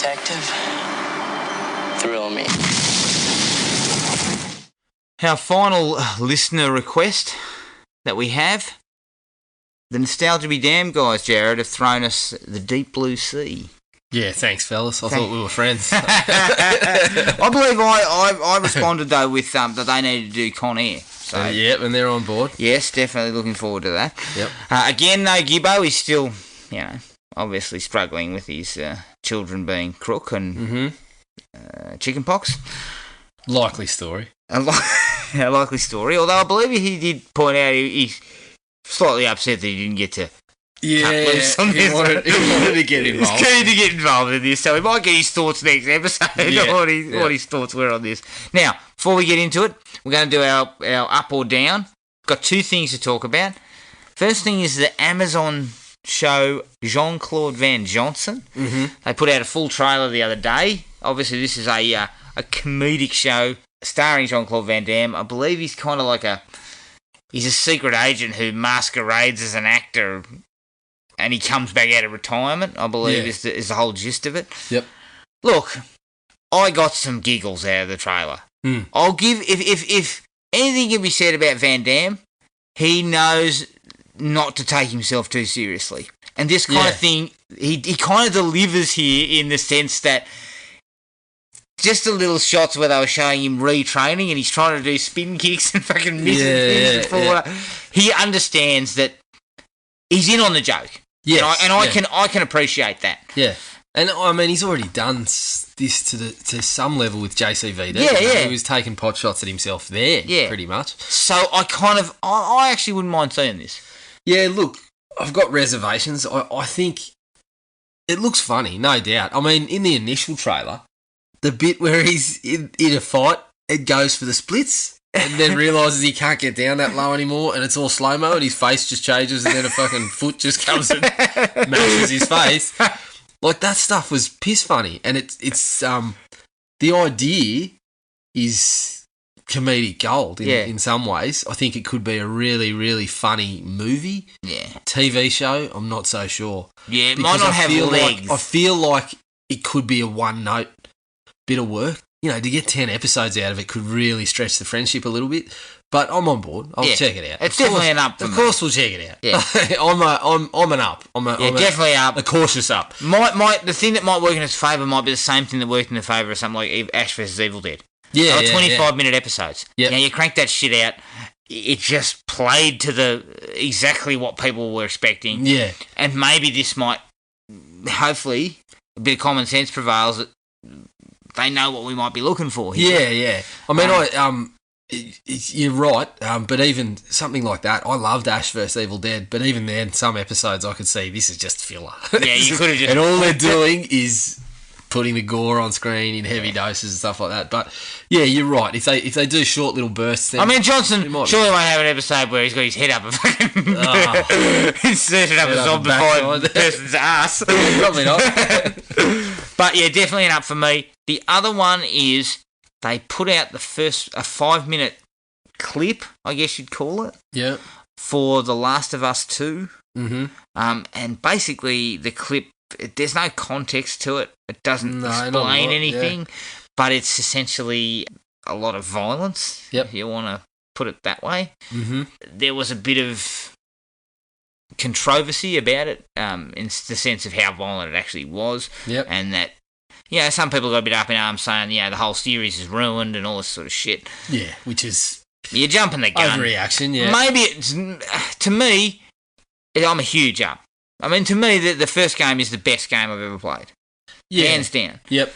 detective. Thrill me. Our final listener request that we have, the Nostalgia Be Damned guys, Jared, have thrown us The Deep Blue Sea. Yeah, thanks, fellas. I thought we were friends. I believe I responded, though, with that they needed to do Con Air. So, yeah, and they're on board. Yes, definitely looking forward to that. Yep. Again, though, Gibbo is still, obviously struggling with his children being crook and chicken pox. Likely story. A likely story, although I believe he did point out he's slightly upset that he didn't get to cut loose on this. He wanted to get involved. He's keen to get involved in this, so we might get his thoughts next episode, what his thoughts were on this. Now, before we get into it, we're going to do our up or down. Got two things to talk about. First thing is the Amazon show Jean-Claude Van Johnson. Mm-hmm. They put out a full trailer the other day. Obviously, this is a comedic show starring Jean-Claude Van Damme. I believe he's kind of like he's a secret agent who masquerades as an actor and he comes back out of retirement, I believe is the whole gist of it. Yep. Look, I got some giggles out of the trailer. Mm. I'll give, if anything can be said about Van Damme, he knows not to take himself too seriously. And this kind of thing, he kind of delivers here in the sense that just the little shots where they were showing him retraining and he's trying to do spin kicks and fucking missing things before. He understands that he's in on the joke. Yes, and I can appreciate that. Yeah. And I mean, he's already done this to some level with JCVD. He was taking pot shots at himself there, pretty much. So I actually wouldn't mind seeing this. Yeah, look, I've got reservations. I think it looks funny, no doubt. I mean, in the initial trailer, the bit where he's in a fight, it goes for the splits and then realises he can't get down that low anymore and it's all slow-mo and his face just changes and then a fucking foot just comes and mashes his face. Like, that stuff was piss funny, and it's the idea is comedic gold in some ways. I think it could be a really, really funny movie. Yeah. TV show, I'm not so sure. Yeah, it might not have legs. I feel like it could be a one-note bit of work. You know, to get 10 episodes out of it could really stretch the friendship a little bit. But I'm on board. I'll check it out. It's definitely an up for me. Of course we'll check it out. Yeah. I'm an up. I'm definitely up. A cautious up. The thing that might work in its favour might be the same thing that worked in the favour of something like Ash vs Evil Dead. Yeah, 25-minute episodes. Yeah. Now, you crank that shit out, it just played to exactly what people were expecting. Yeah. And maybe this might, hopefully, a bit of common sense prevails that they know what we might be looking for here. Yeah. I mean, you're right, but even something like that, I loved Ash vs Evil Dead, but even then, some episodes I could see this is just filler. Yeah, you could have just... And all they're doing is putting the gore on screen in heavy doses and stuff like that. But yeah, you're right. If they do short little bursts, then I mean, Johnson surely won't have an episode where he's got his head up a fucking inserted up a zombified person's ass. Probably not. But yeah, definitely an up for me. The other one is they put out a 5-minute clip, I guess you'd call it. Yeah. For The Last of Us 2. Mm-hmm. And basically the clip, there's no context to it. It doesn't explain anything, but it's essentially a lot of violence, if you want to put it that way. Mm-hmm. There was a bit of controversy about it in the sense of how violent it actually was, and that some people got a bit up in arms saying, the whole series is ruined and all this sort of shit. Yeah, which is... You're jumping the gun. Overreaction, yeah. Maybe it's... To me, I'm a huge up. I mean, to me, the first game is the best game I've ever played. Yeah. Hands down. Yep.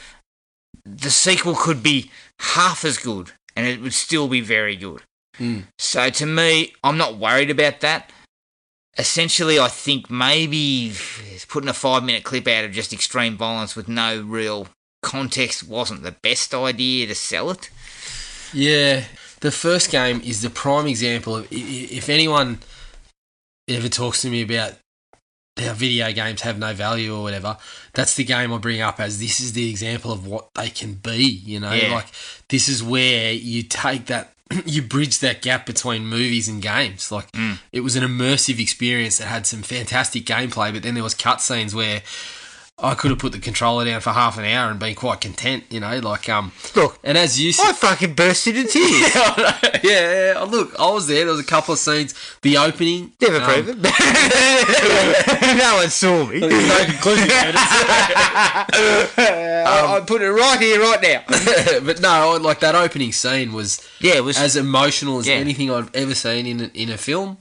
The sequel could be half as good, and it would still be very good. Mm. So to me, I'm not worried about that. Essentially, I think maybe putting a 5-minute clip out of just extreme violence with no real context wasn't the best idea to sell it. Yeah, the first game is the prime example of, if anyone ever talks to me about how video games have no value or whatever, that's the game I bring up as this is the example of what they can be, you know? Yeah. Like, this is where you take that, you bridge that gap between movies and games. Like, it was an immersive experience that had some fantastic gameplay, but then there was cutscenes where I could have put the controller down for half an hour and been quite content, like Look, and as you I said, fucking burst into tears. yeah. Look, I was there. There was a couple of scenes. The opening, Never proven. No one saw me. There's no conclusive evidence. I put it right here, right now. But no, like that opening scene was It was as emotional as anything I've ever seen in a film.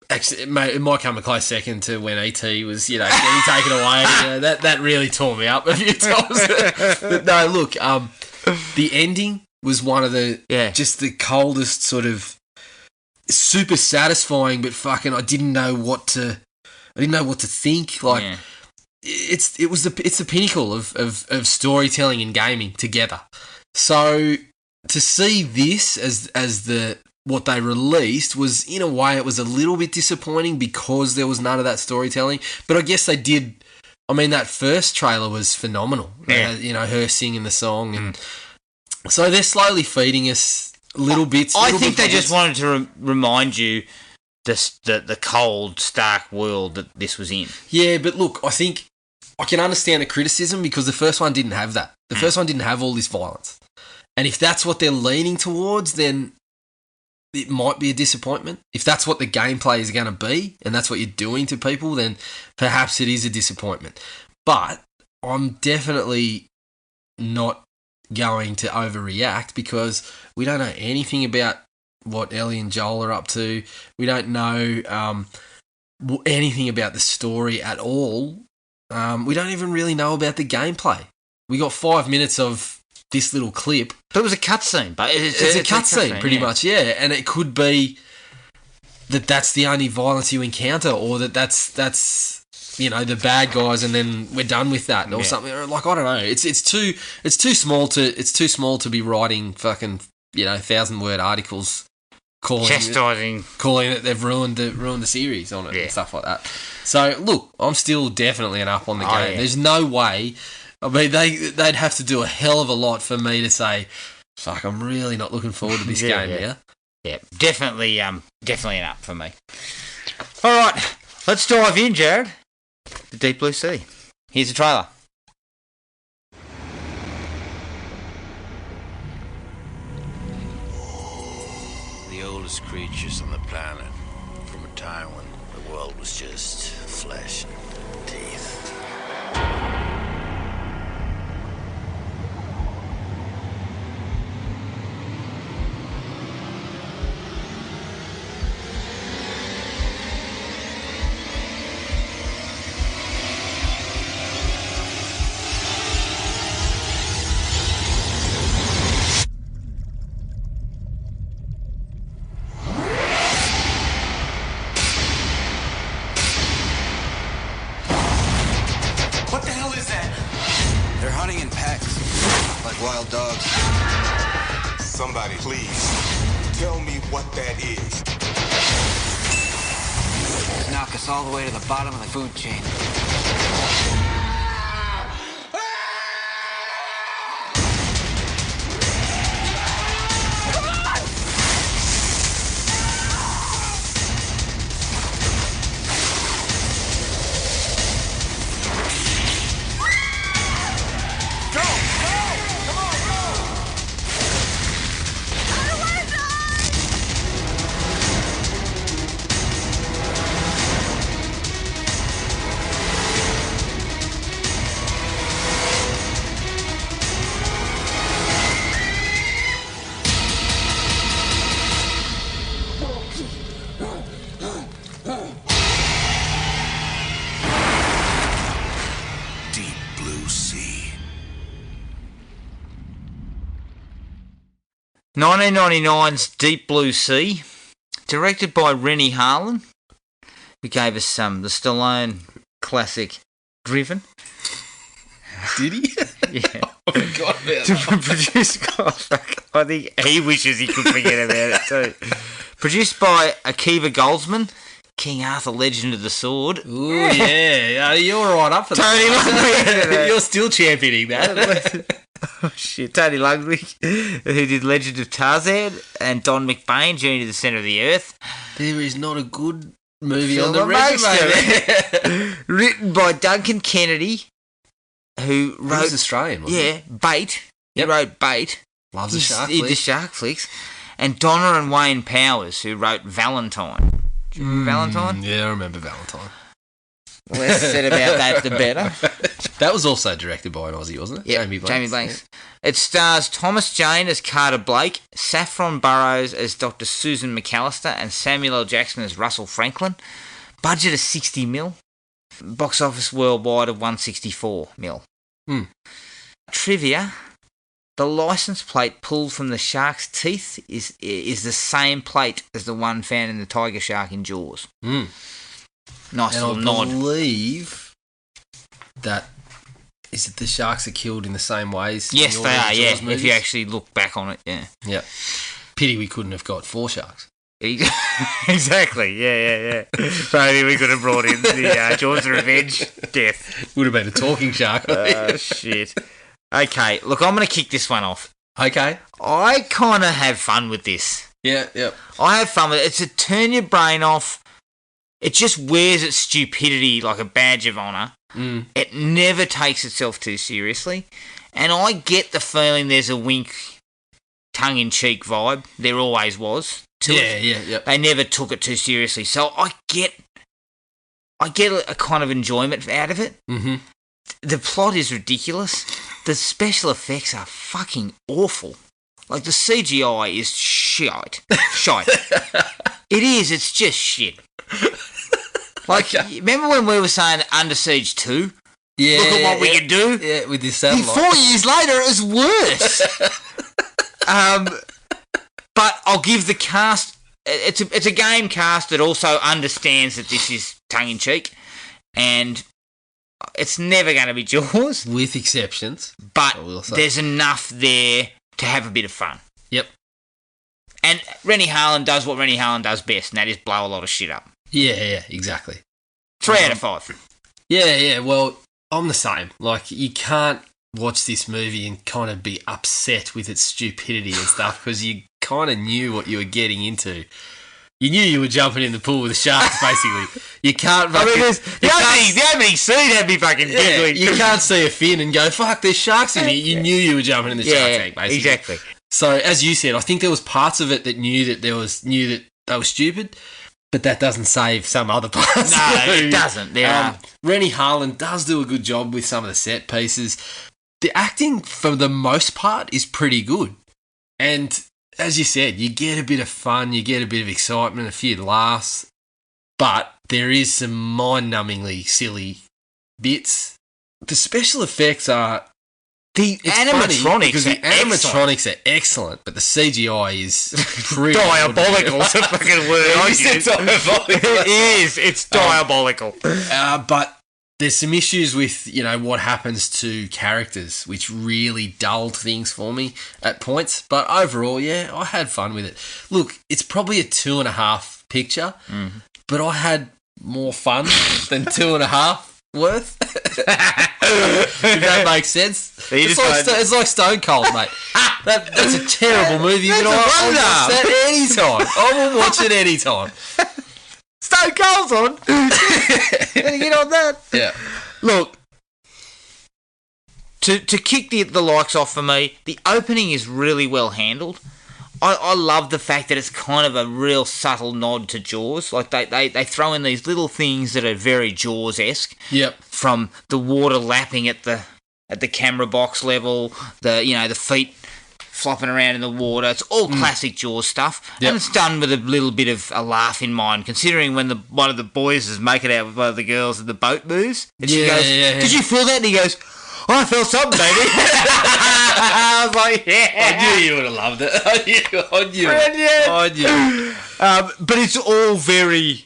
Actually, it might come a close second to when E.T. was, getting taken away. That really tore me up a few times. But no, look, the ending was one of the just the coldest sort of super satisfying, but fucking I didn't know what to think. Like it's the pinnacle of storytelling and gaming together. So to see this as the what they released was, in a way, it was a little bit disappointing because there was none of that storytelling. But I guess they did. I mean, that first trailer was phenomenal. Yeah. Her singing the song, and so they're slowly feeding us little bits. I think they just wanted to remind you the cold, stark world that this was in. Yeah, but look, I think I can understand the criticism because the first one didn't have that. The first one didn't have all this violence, and if that's what they're leaning towards, then it might be a disappointment. If that's what the gameplay is going to be and that's what you're doing to people, then perhaps it is a disappointment. But I'm definitely not going to overreact because we don't know anything about what Ellie and Joel are up to. We don't know anything about the story at all. We don't even really know about the gameplay. We got 5 minutes of this little clip. But it was a cutscene. But it's a cutscene, pretty much, yeah. And it could be that's the only violence you encounter, or that's the bad guys, and then we're done with that, or something. Like, I don't know. It's too small to be writing fucking 1,000-word articles chastising, calling it they've ruined the series on it and stuff like that. So look, I'm still definitely an up on the game. Yeah. There's no way. I mean, they'd have to do a hell of a lot for me to say, fuck, I'm really not looking forward to this game, yeah? Yeah, definitely an up for me. All right, let's dive in, Jared. The Deep Blue Sea. Here's the trailer. The oldest creatures on the planet, from a time when the world was just flesh and teeth. Wild dogs. Somebody, please, tell me what that is. Knock us all the way to the bottom of the food chain. Deep Blue Sea. 1999's Deep Blue Sea, directed by Rennie Harlan, who gave us the Stallone classic Driven. Did he? Yeah. I forgot about that. Produced, I think he wishes he could forget about it too. Produced by Akiva Goldsman, King Arthur, Legend of the Sword. Ooh, yeah. You're right up for that. Tony Ludwig. You're still championing that. Oh, shit. Tony Ludwig, who did Legend of Tarzan, and Don McBain, Journey to the Centre of the Earth. There is not a good movie Film on the resume. Written by Duncan Kennedy who wrote... He was Australian, wasn't he? Yeah, Bait. Yep. He wrote Bait. Loves the shark He did flicks. shark flicks. And Donna and Wayne Powers, who wrote Valentine. Do you remember Valentine? Yeah, I remember Valentine. The less said about that, the better. That was also directed by an Aussie, wasn't it? Yep, Jamie Blanks. It stars Thomas Jane as Carter Blake, Saffron Burrows as Dr. Susan McAllister, and Samuel L. Jackson as Russell Franklin. Budget of 60 mil. Box office worldwide of 164 mil. Trivia: the license plate pulled from the shark's teeth is the same plate as the one found in the tiger shark in Jaws. Nice And little I nod. believe that is it the sharks are killed in the same ways. Yes, in all they the are. Jaws Yeah, movies? if you actually look back on it, yeah. Yeah. Pity we couldn't have got 4 sharks. Exactly. Yeah. So maybe we could have brought in the Jaws of Revenge death. Would have been a talking shark. Oh, shit. Okay, look, I'm going to kick this one off. Okay. I kind of have fun with this. Yeah. I have fun with it. It's a turn your brain off. It just wears its stupidity like a badge of honour. It never takes itself too seriously. And I get the feeling there's a wink, tongue-in-cheek vibe. There always was to it. Yeah. They never took it too seriously. So I get a kind of enjoyment out of it. Mm-hmm. The plot is ridiculous. The special effects are fucking awful. Like, the CGI is shite. It is. It's just shit. Like, remember when we were saying Under Siege 2? Yeah. Look at what we can do. Yeah, with this satellite. 4 years later, it was worse. But I'll give the cast... It's a game cast that also understands that this is tongue-in-cheek, and it's never going to be Jaws. With exceptions. But I will say. there's enough there to have a bit of fun. Yep. And Rennie Harlan does what Rennie Harlan does best, and that is blow a lot of shit up. Yeah, exactly. 3 out of 5. Yeah, well, I'm the same. Like, you can't watch this movie and kind of be upset with its stupidity and stuff because you kind of knew what you were getting into. You knew you were jumping in the pool with the sharks, basically. You can't... I mean, the opening scene had me fucking giggling. You can't see a fin and go, fuck, there's sharks in here. You knew you were jumping in the shark tank, basically. Exactly. So, as you said, I think there was parts of it that knew that they were stupid, but that doesn't save some other parts. No, it doesn't. Rennie Harlan does do a good job with some of the set pieces. The acting, for the most part, is pretty good. And, as you said, you get a bit of fun, you get a bit of excitement, a few laughs, but there is some mind-numbingly silly bits. The special effects are... The animatronics are excellent, but the CGI is pretty diabolical. It's a fucking word. You said diabolical. It is. It's diabolical. But there's some issues with, what happens to characters, which really dulled things for me at points. But overall, yeah, I had fun with it. Look, it's probably a 2.5 picture, but I had more fun than 2.5 worth. If that makes sense. It's like Stone Cold, mate. That's a terrible movie, but I'll watch that anytime. I will watch it anytime. Stone Cold's on. Gotta get on that. Yeah. Look, to kick the likes off for me, the opening is really well handled. I love the fact that it's kind of a real subtle nod to Jaws. Like, they throw in these little things that are very Jaws-esque. Yep. From the water lapping at the camera box level, the feet flopping around in the water. It's all classic Jaws stuff. Yep. And it's done with a little bit of a laugh in mind, considering when one of the boys is making out with one of the girls and the boat moves. And she goes, "Did you feel that?" And he goes, "Oh, I felt something, baby." I was like, yeah. I knew you would have loved it. I knew. But it's all very,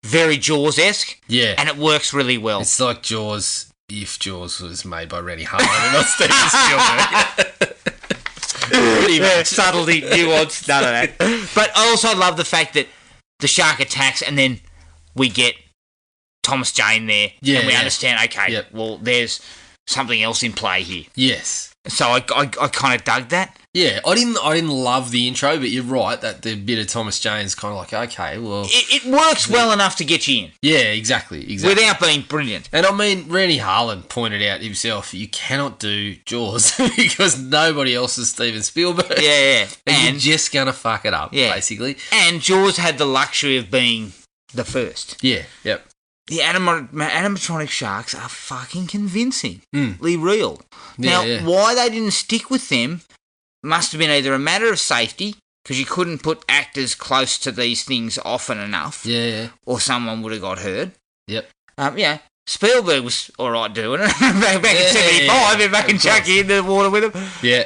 very Jaws-esque. Yeah. And it works really well. It's like Jaws if Jaws was made by Rennie Harlan and not Steven Spielberg. Pretty much. Subtlety, nuance, none of that. But I also love the fact that the shark attacks and then we get Thomas Jane there. Yeah, and we understand, okay, well, there's something else in play here. Yes. So I kind of dug that. Yeah, I didn't love the intro, but you're right that the bit of Thomas Jane's kind of like, okay, well, It works well enough to get you in yeah, exactly. without being brilliant. And I mean, Randy Harlan pointed out himself, you cannot do Jaws because nobody else is Steven Spielberg. Yeah. And you're just gonna fuck it up, basically. And Jaws had the luxury of being the first. Yeah, yep. The animatronic sharks are fucking convincingly real. Now, why they didn't stick with them must have been either a matter of safety, because you couldn't put actors close to these things often enough, or someone would have got hurt. Yep. Spielberg was all right doing it. back in 75, if I can chuck you in the water with him. Yeah.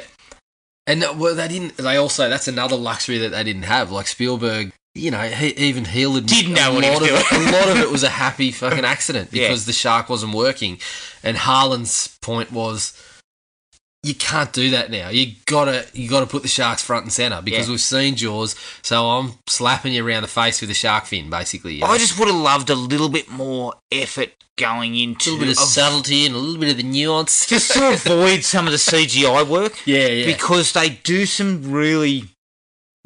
And well, that's another luxury that they didn't have. Like Spielberg, you know, he'll admit didn't know what he was doing. A lot of it was a happy fucking accident because the shark wasn't working. And Harlan's point was, you can't do that now. You gotta put the sharks front and center because we've seen Jaws. So I'm slapping you around the face with a shark fin, basically. You know? I just would have loved a little bit more effort going into a little bit of subtlety and a little bit of the nuance, just to avoid some of the CGI work. Yeah. Because they do some really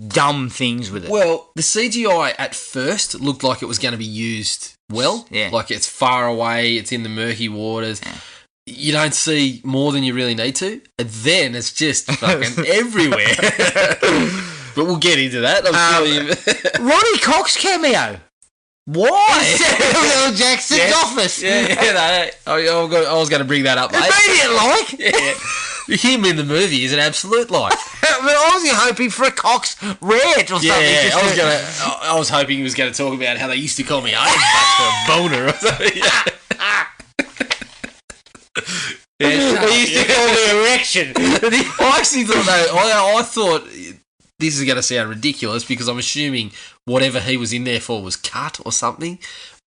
dumb things with it. Well, the CGI at first looked like it was going to be used well. Yeah. Like it's far away, it's in the murky waters. Yeah. You don't see more than you really need to, and then it's just fucking everywhere. But we'll get into that. Ronnie Cox cameo. Why? Samuel Jackson's office. Yeah. I was going to bring that up. Immediate Him in the movie is an absolute like. I was hoping for a Cox rant or something. Yeah, I was hoping he was going to talk about how they used to call me a boner or something. They used to call me erection. I actually thought I thought this is going to sound ridiculous because I'm assuming whatever he was in there for was cut or something.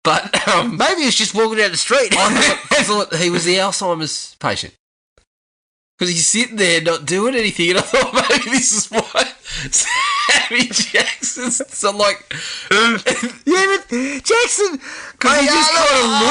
But maybe he was just walking down the street. I thought he was the Alzheimer's patient. Because he's sitting there not doing anything, and I thought maybe this is why Sammy Jackson's so like... yeah, but Jackson... He just kind of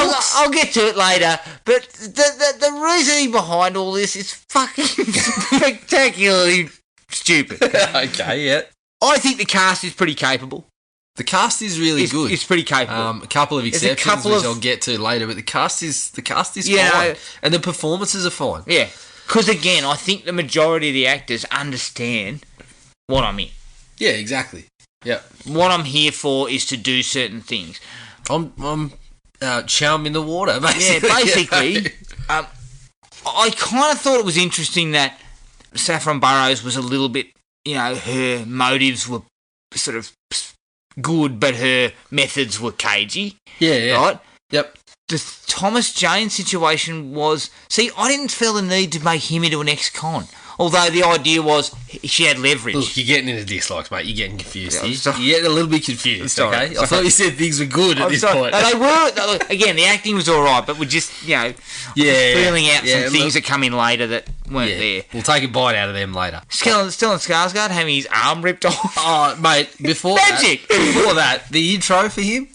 looks... I'll get to it later, but the reasoning behind all this is fucking spectacularly stupid. Okay, yeah. I think the cast is pretty capable. The cast is really good. It's pretty capable. A couple of exceptions, which I'll get to later, but the cast is fine. And the performances are fine. Yeah. Because, again, I think the majority of the actors understand what I'm in. Yeah, exactly. Yeah. What I'm here for is to do certain things. I'm chum in the water, basically. Yeah, basically. I kind of thought it was interesting that Saffron Burrows was a little bit, her motives were sort of good, but her methods were cagey. Yeah. Right? Yep. The Thomas Jane situation was... See, I didn't feel the need to make him into an ex-con. Although the idea was she had leverage. Look, you're getting into dislikes, mate. You're getting confused. You're getting a little bit confused, okay? I thought you said things were good at this point. No, they were. Again, the acting was all right, but we're just, feeling out some things that come in later that weren't there. We'll take a bite out of them later. Stellan Skarsgård having his arm ripped off. Oh, mate, before Magic! Before that, the intro for him...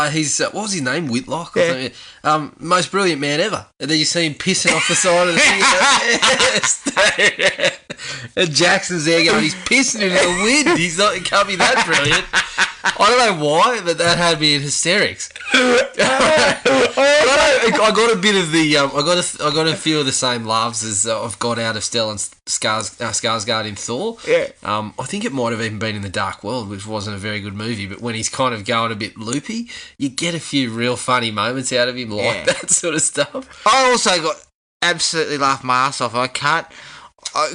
he's what was his name? Whitlock or something. Most brilliant man ever. And then you see him pissing off the side of the thing. And Jackson's there going, he's pissing into the wind. He can't be that brilliant. I don't know why, but that had me in hysterics. I got a bit of the I got a few of the same laughs as I've got out of Stellan Skarsgård in Thor. Yeah. I think it might have even been in The Dark World, which wasn't a very good movie, but when he's kind of going a bit loopy, you get a few real funny moments out of him like that sort of stuff. I also got absolutely laughed my ass off. I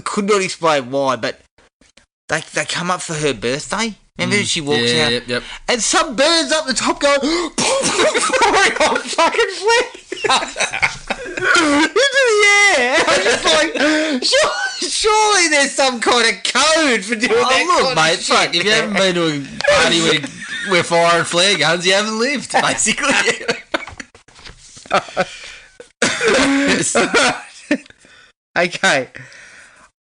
could not explain why, but they come up for her birthday. Remember she walks out? Yep. And some birds up the top go flying off fucking flick into the air. I'm just like, surely there's some kind of code for doing that. Look, mate, fuck, if you haven't been to a party where fire and flare guns, you haven't lived, basically. Okay.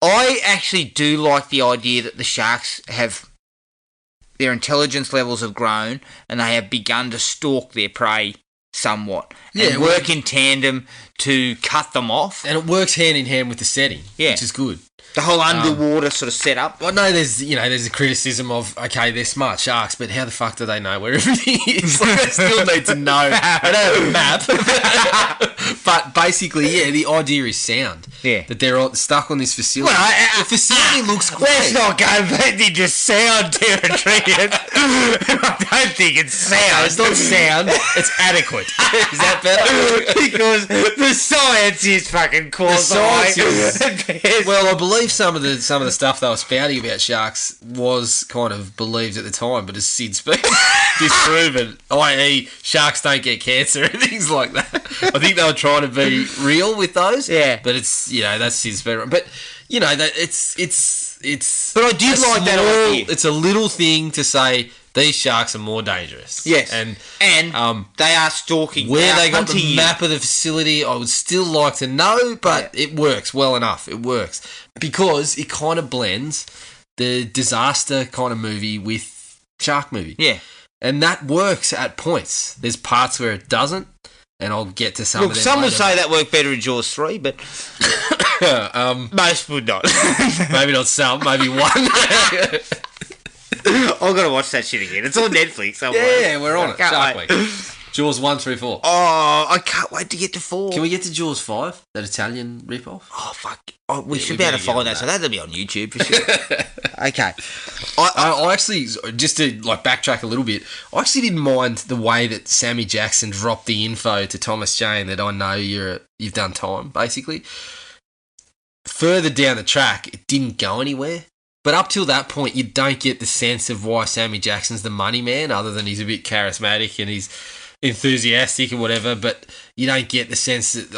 I actually do like the idea that the sharks their intelligence levels have grown and they have begun to stalk their prey somewhat and work in tandem to cut them off. And it works hand in hand with the setting, which is good. The whole underwater sort of setup. I know there's a criticism of, okay, they're smart sharks, but how the fuck do they know where everything is? Like, they still need to know. They don't have a map. But basically, yeah, the idea is sound. Yeah. That they're all stuck on this facility. Well, the facility looks great. Let's not go back into sound territory. I don't think it's sound. No, it's not sound. It's adequate. Is that better? Because the science is fucking qualified. Well, I believe some of the stuff they were spouting about sharks was kind of believed at the time, but has since been disproven. I.e., sharks don't get cancer and things like that. I think they were trying to be real with those. Yeah, but it's that's since been. But that it's. But I did like that idea. It's a little thing to say. These sharks are more dangerous. Yes, and they are stalking. Where they got the map of the facility, I would still like to know, but it works well enough. It works because it kind of blends the disaster kind of movie with shark movie. Yeah, and that works at points. There's parts where it doesn't, and I'll get to some. Look, of them some later. would say that worked better in Jaws 3, but most would not. Maybe not some. Maybe one. I've got to watch that shit again. It's on Netflix somewhere. Yeah, we're on it. Shark Week. Jaws 1 through 4. Oh, I can't wait to get to 4. Can we get to Jaws 5? That Italian rip-off? Oh, fuck. Oh, we should be able to find that. So that'll be on YouTube for sure. Okay. I actually, just to backtrack a little bit, I actually didn't mind the way that Sammy Jackson dropped the info to Thomas Jane that I know you've done time, basically. Further down the track, it didn't go anywhere. But up till that point, you don't get the sense of why Sammy Jackson's the money man, other than he's a bit charismatic and he's enthusiastic and whatever. But you don't get the sense that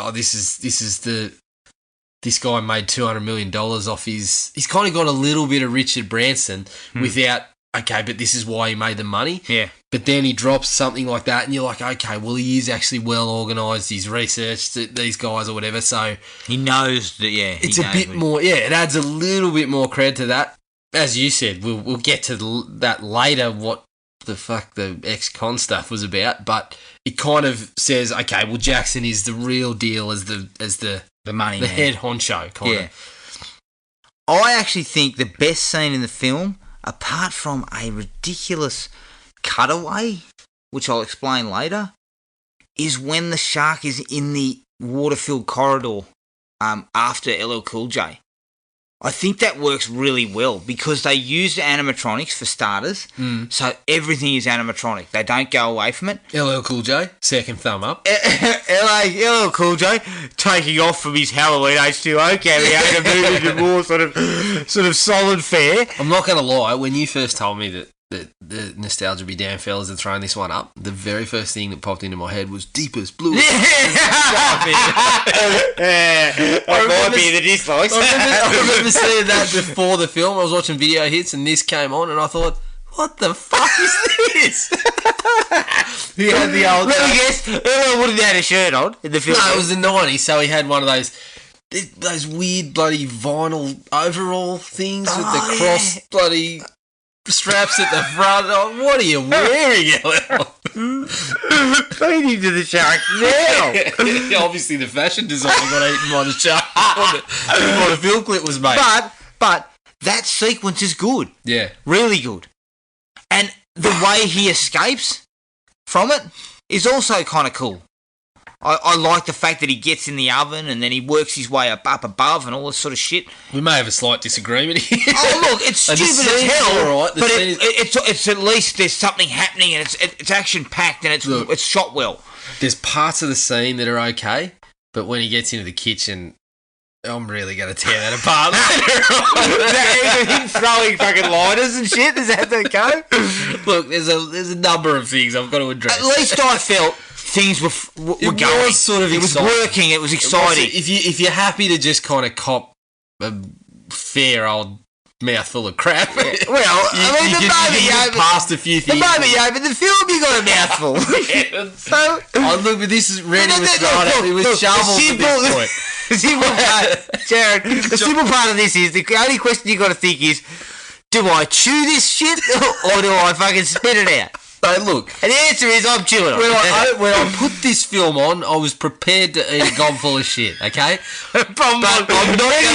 this guy made $200 million off his. He's kind of got a little bit of Richard Branson without. Okay, but this is why he made the money. Yeah. But then he drops something like that, and you're like, okay, well, he is actually well organised. He's researched these guys or whatever, so he knows that. Yeah, it's a bit more. Yeah, it adds a little bit more cred to that. As you said, we'll get to that later. What the fuck the ex-con stuff was about, but it kind of says, okay, well, Jackson is the real deal as the money the man. head honcho kind of. I actually think the best scene in the film, apart from a ridiculous cutaway, which I'll explain later, is when the shark is in the water-filled corridor after LL Cool J. I think that works really well because they use animatronics for starters, so everything is animatronic. They don't go away from it. LL Cool J, second thumb up. LL Cool J taking off from his Halloween H2O cameo to move into more sort of solid fare. I'm not going to lie, when you first told me that the Nostalgia Be Damned fellas had thrown this one up, the very first thing that popped into my head was Deepest, Bluest. That might be the dislikes. I remember seeing that before the film. I was watching video hits and this came on and I thought, what the fuck is this? He had the old... Let me guess, everyone would have had a shirt on in the film. No, it was the 90s, so he had one of those weird bloody vinyl overall things with the cross bloody... straps at the front. Oh, what are you wearing, Feed him to the shark now. Obviously, the fashion designer got eaten by the shark before the film clip was made. But that sequence is good. Yeah. Really good. And the way he escapes from it is also kind of cool. I like the fact that he gets in the oven and then he works his way up above and all this sort of shit. We may have a slight disagreement here. Oh, look, it's stupid as hell, right, but it's at least there's something happening and it's action-packed and it's shot well. There's parts of the scene that are okay, but when he gets into the kitchen, I'm really going to tear that apart. Him throwing fucking lighters and shit, is that okay? Look, there's a number of things I've got to address. At least I felt... things were going. It was sort of It was working. It was exciting. If you're happy to just kind of cop a fair old mouthful of crap, well, you past a few things. The moment you open the film, you got a mouthful. So, look, but this is ready with started. It was shovels at this point. The simple part, Jared. The simple part of this is the only question you got to think is: do I chew this shit or do I fucking spit it out? No, look. And the answer is I'm chewing on it. When I put this film on, I was prepared to eat a gobful of shit, okay? But I'm not going to be buried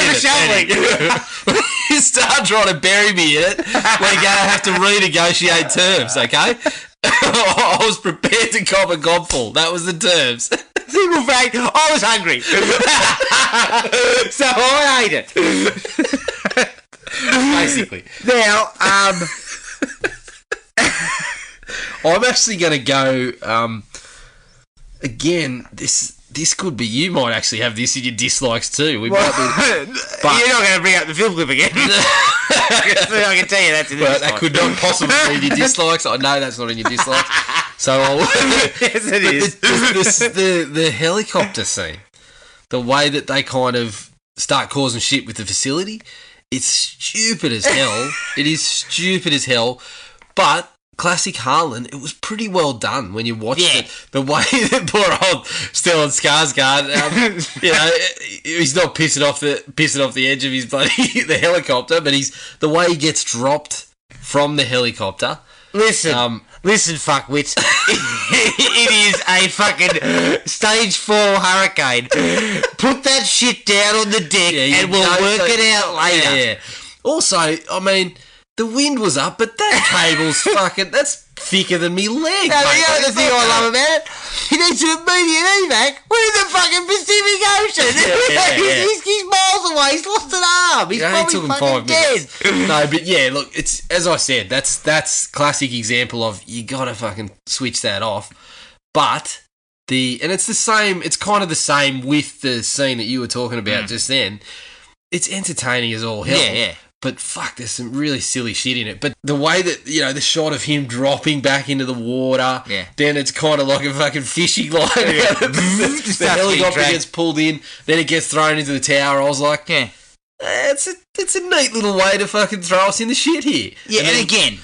in it. You start trying to bury me in it, we're going to have to renegotiate terms, okay? I was prepared to cop a gobful. That was the terms. Simple fact, I was hungry. So I ate it. Basically. Now, I'm actually going to go, again, this could be, you might actually have this in your dislikes too. We might be, but you're not going to bring up the film clip again. I can tell you that's in the but that could not possibly be in your dislikes. I know that's not in your dislikes. So I'll... Yes, it is. The helicopter scene, the way that they kind of start causing shit with the facility, it's stupid as hell. It is stupid as hell, but classic Harlan, it was pretty well done when you watched it. The way that poor old Stellan Skarsgård, he's not pissing off the edge of his bloody the helicopter, but the way he gets dropped from the helicopter. Listen, fuckwits. It is a fucking stage 4 hurricane. Put that shit down on the deck and we'll work it out later. Yeah. Also, I mean, the wind was up, but that cable's fucking... That's thicker than me leg. No, the other thing I love about it, he needs an immediate evac. We're in the fucking Pacific Ocean. He's miles away. He's lost an arm. He's probably fucking dead. No, but yeah, look, it's as I said, that's classic example of you gotta fucking switch that off. But and it's the same. It's kind of the same with the scene that you were talking about just then. It's entertaining as all hell. Yeah. But fuck, there's some really silly shit in it. But the way that, the shot of him dropping back into the water, then it's kind of like a fucking fishing line. The helicopter gets pulled in, then it gets thrown into the tower. I was like, it's a neat little way to fucking throw us in the shit here. Yeah, and again,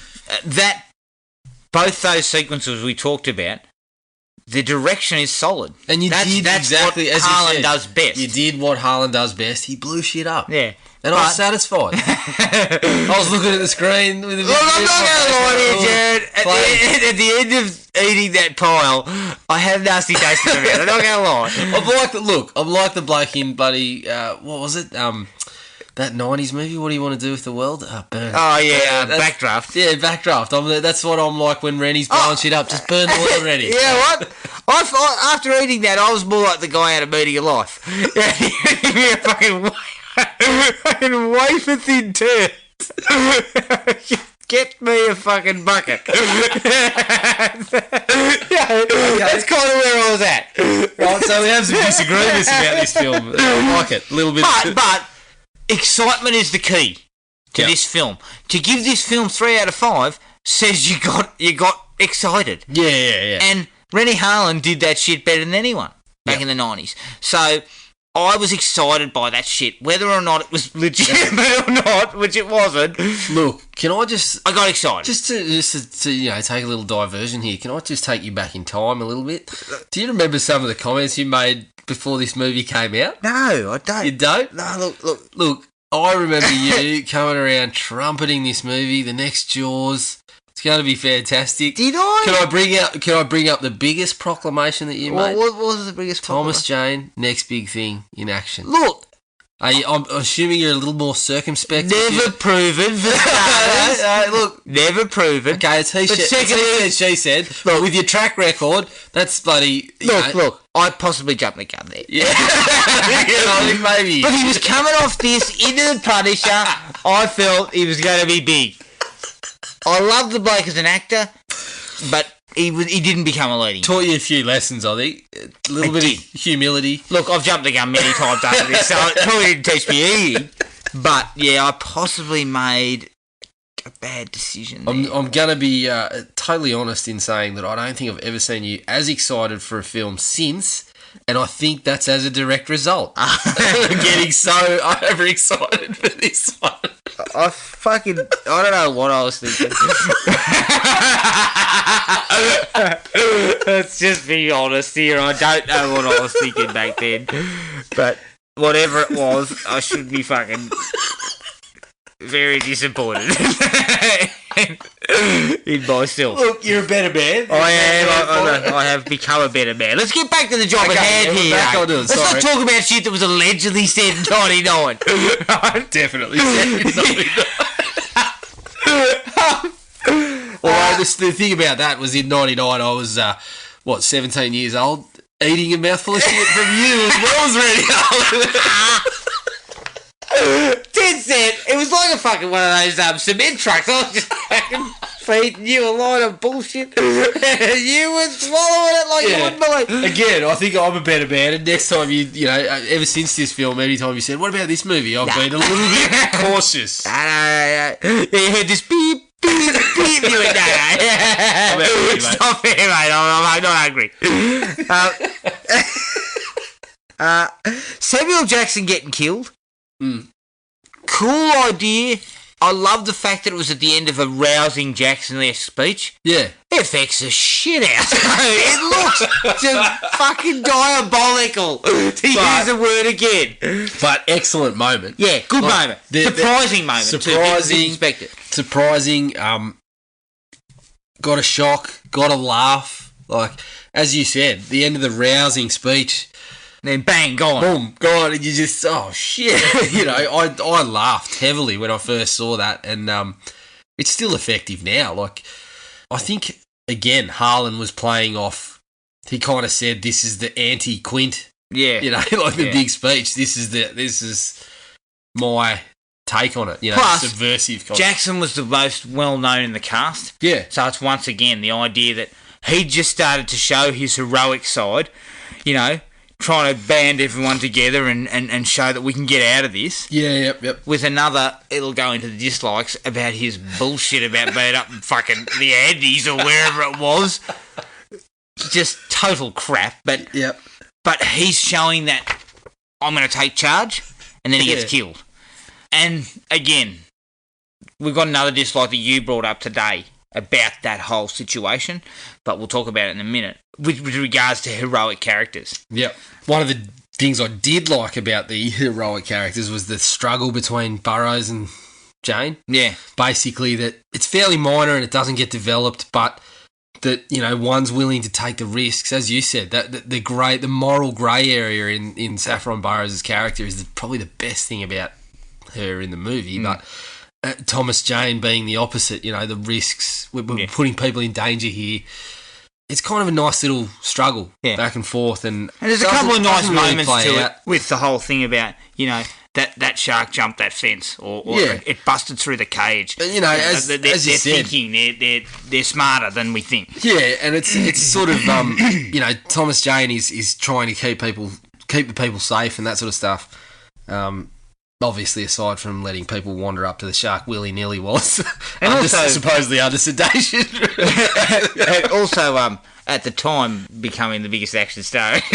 both those sequences we talked about, the direction is solid. And that's exactly what as Harlan does best. You did what Harlan does best. He blew shit up. Yeah. And I was satisfied. I was looking at the screen with a Look, I'm not going to lie to you, Jared. At the end of eating that pile, I had a nasty taste in my mouth. I'm not going to lie. I'm like the bloke in bloody, what was it? That 90s movie, What Do You Want to Do with the World? Burn. Oh, yeah, Backdraft. Yeah, Backdraft. That's what I'm like when Rennie's blowing shit up. Just burn the oil, Rennie. You know what? After eating that, I was more like the guy out of Meeting Your Life. Give me a fucking wafer thin turd. Get me a fucking bucket. That's kind of where I was at. Right, so we have some disagreements about this film. I like it. A little bit. But excitement is the key to this film. To give this film 3 out of 5 says you got excited. Yeah. And Rennie Harlan did that shit better than anyone back in the 90s. So I was excited by that shit, whether or not it was legitimate or not, which it wasn't. Look, I got excited. Just to take a little diversion here, can I just take you back in time a little bit? Do you remember some of the comments you made before this movie came out? No, I don't. You don't? No, look. Look, I remember you coming around trumpeting this movie, the next Jaws. It's going to be fantastic. Did I? Can I bring up the biggest proclamation that you made? What was the biggest proclamation? Thomas Jane, next big thing in action. Look. I'm assuming you're a little more circumspect. Never proven for starters. Look. Never proven. Okay, it's he said, she said. Look, with your track record, that's bloody... Look, I possibly jumped the gun there. Yeah. I think maybe. But he was coming off this into the Punisher. I felt he was going to be big. I love the bloke as an actor, but he didn't become a leading. Taught you a few lessons, I think. A little bit of humility. Look, I've jumped the gun many times after this, so it probably didn't teach me anything. But yeah, I possibly made a bad decision. I'm going to be totally honest in saying that I don't think I've ever seen you as excited for a film since. And I think that's as a direct result. Getting so overexcited for this one. I don't know what I was thinking. Let's just be honest here. I don't know what I was thinking back then. But whatever it was, I should be fucking very disappointed. in myself. Look, you're a better man. I am. I have become a better man. Let's get back to the job at hand here. Back onto it, Let's not talk about shit that was allegedly said in 99. Definitely said in 99. Although the thing about that was in 99, I was, 17 years old, eating a mouthful of shit from you as well as Randy. Dead set. It was like a fucking one of those cement trucks. I was just fucking feeding you a line of bullshit. You were swallowing it like you wouldn't believe. Again, I think I'm a better man, and next time you know, ever since this film, every time you said, what about this movie? I've been a little bit cautious. You heard this beep, beep, beep. You went, no. Stop it, mate. I'm not hungry. Samuel Jackson getting killed. Cool idea. I love the fact that it was at the end of a rousing Jackson-esque speech. Yeah. It affects the shit out. It looks just fucking diabolical, to use the word again. But excellent moment. Yeah, good moment. Surprising moment. Surprising. Didn't expect it. Surprising. Got a shock. Got a laugh. Like, as you said, the end of the rousing speech. Then bang, gone. Boom, gone, and you just, oh shit. You know, I laughed heavily when I first saw that, and it's still effective now. Like, I think, again, Harlan was playing off, he kind of said, this is the anti-Quint. Yeah. You know, like the big speech. This is my take on it. You know, plus, subversive kind Jackson was the most well-known in the cast. Yeah. So it's once again the idea that he just started to show his heroic side, you know, trying to band everyone together and show that we can get out of this. Yeah, yep. With another, it'll go into the dislikes about his bullshit about being up in fucking the Andes or wherever it was. Just total crap. But yep. But he's showing that I'm going to take charge, and then he gets killed. And again, we've got another dislike that you brought up today about that whole situation, but we'll talk about it in a minute, with regards to heroic characters. Yep. One of the things I did like about the heroic characters was the struggle between Burroughs and Jane. Yeah. Basically that it's fairly minor and it doesn't get developed, but that, you know, one's willing to take the risks. As you said, that the moral grey area in Saffron Burroughs' character is probably the best thing about her in the movie, but Thomas Jane being the opposite, you know, the risks, we're putting people in danger here. It's kind of a nice little struggle back and forth. And there's a couple of nice moments to it with the whole thing about, you know, that shark jumped that fence or it busted through the cage. And, you know, as you they're said, thinking, they're smarter than we think. Yeah, and it's sort of, you know, Thomas Jane is trying to keep the people safe and that sort of stuff. Obviously, aside from letting people wander up to the shark willy-nilly was, and also supposedly under sedation. And also, at the time, becoming the biggest action star in the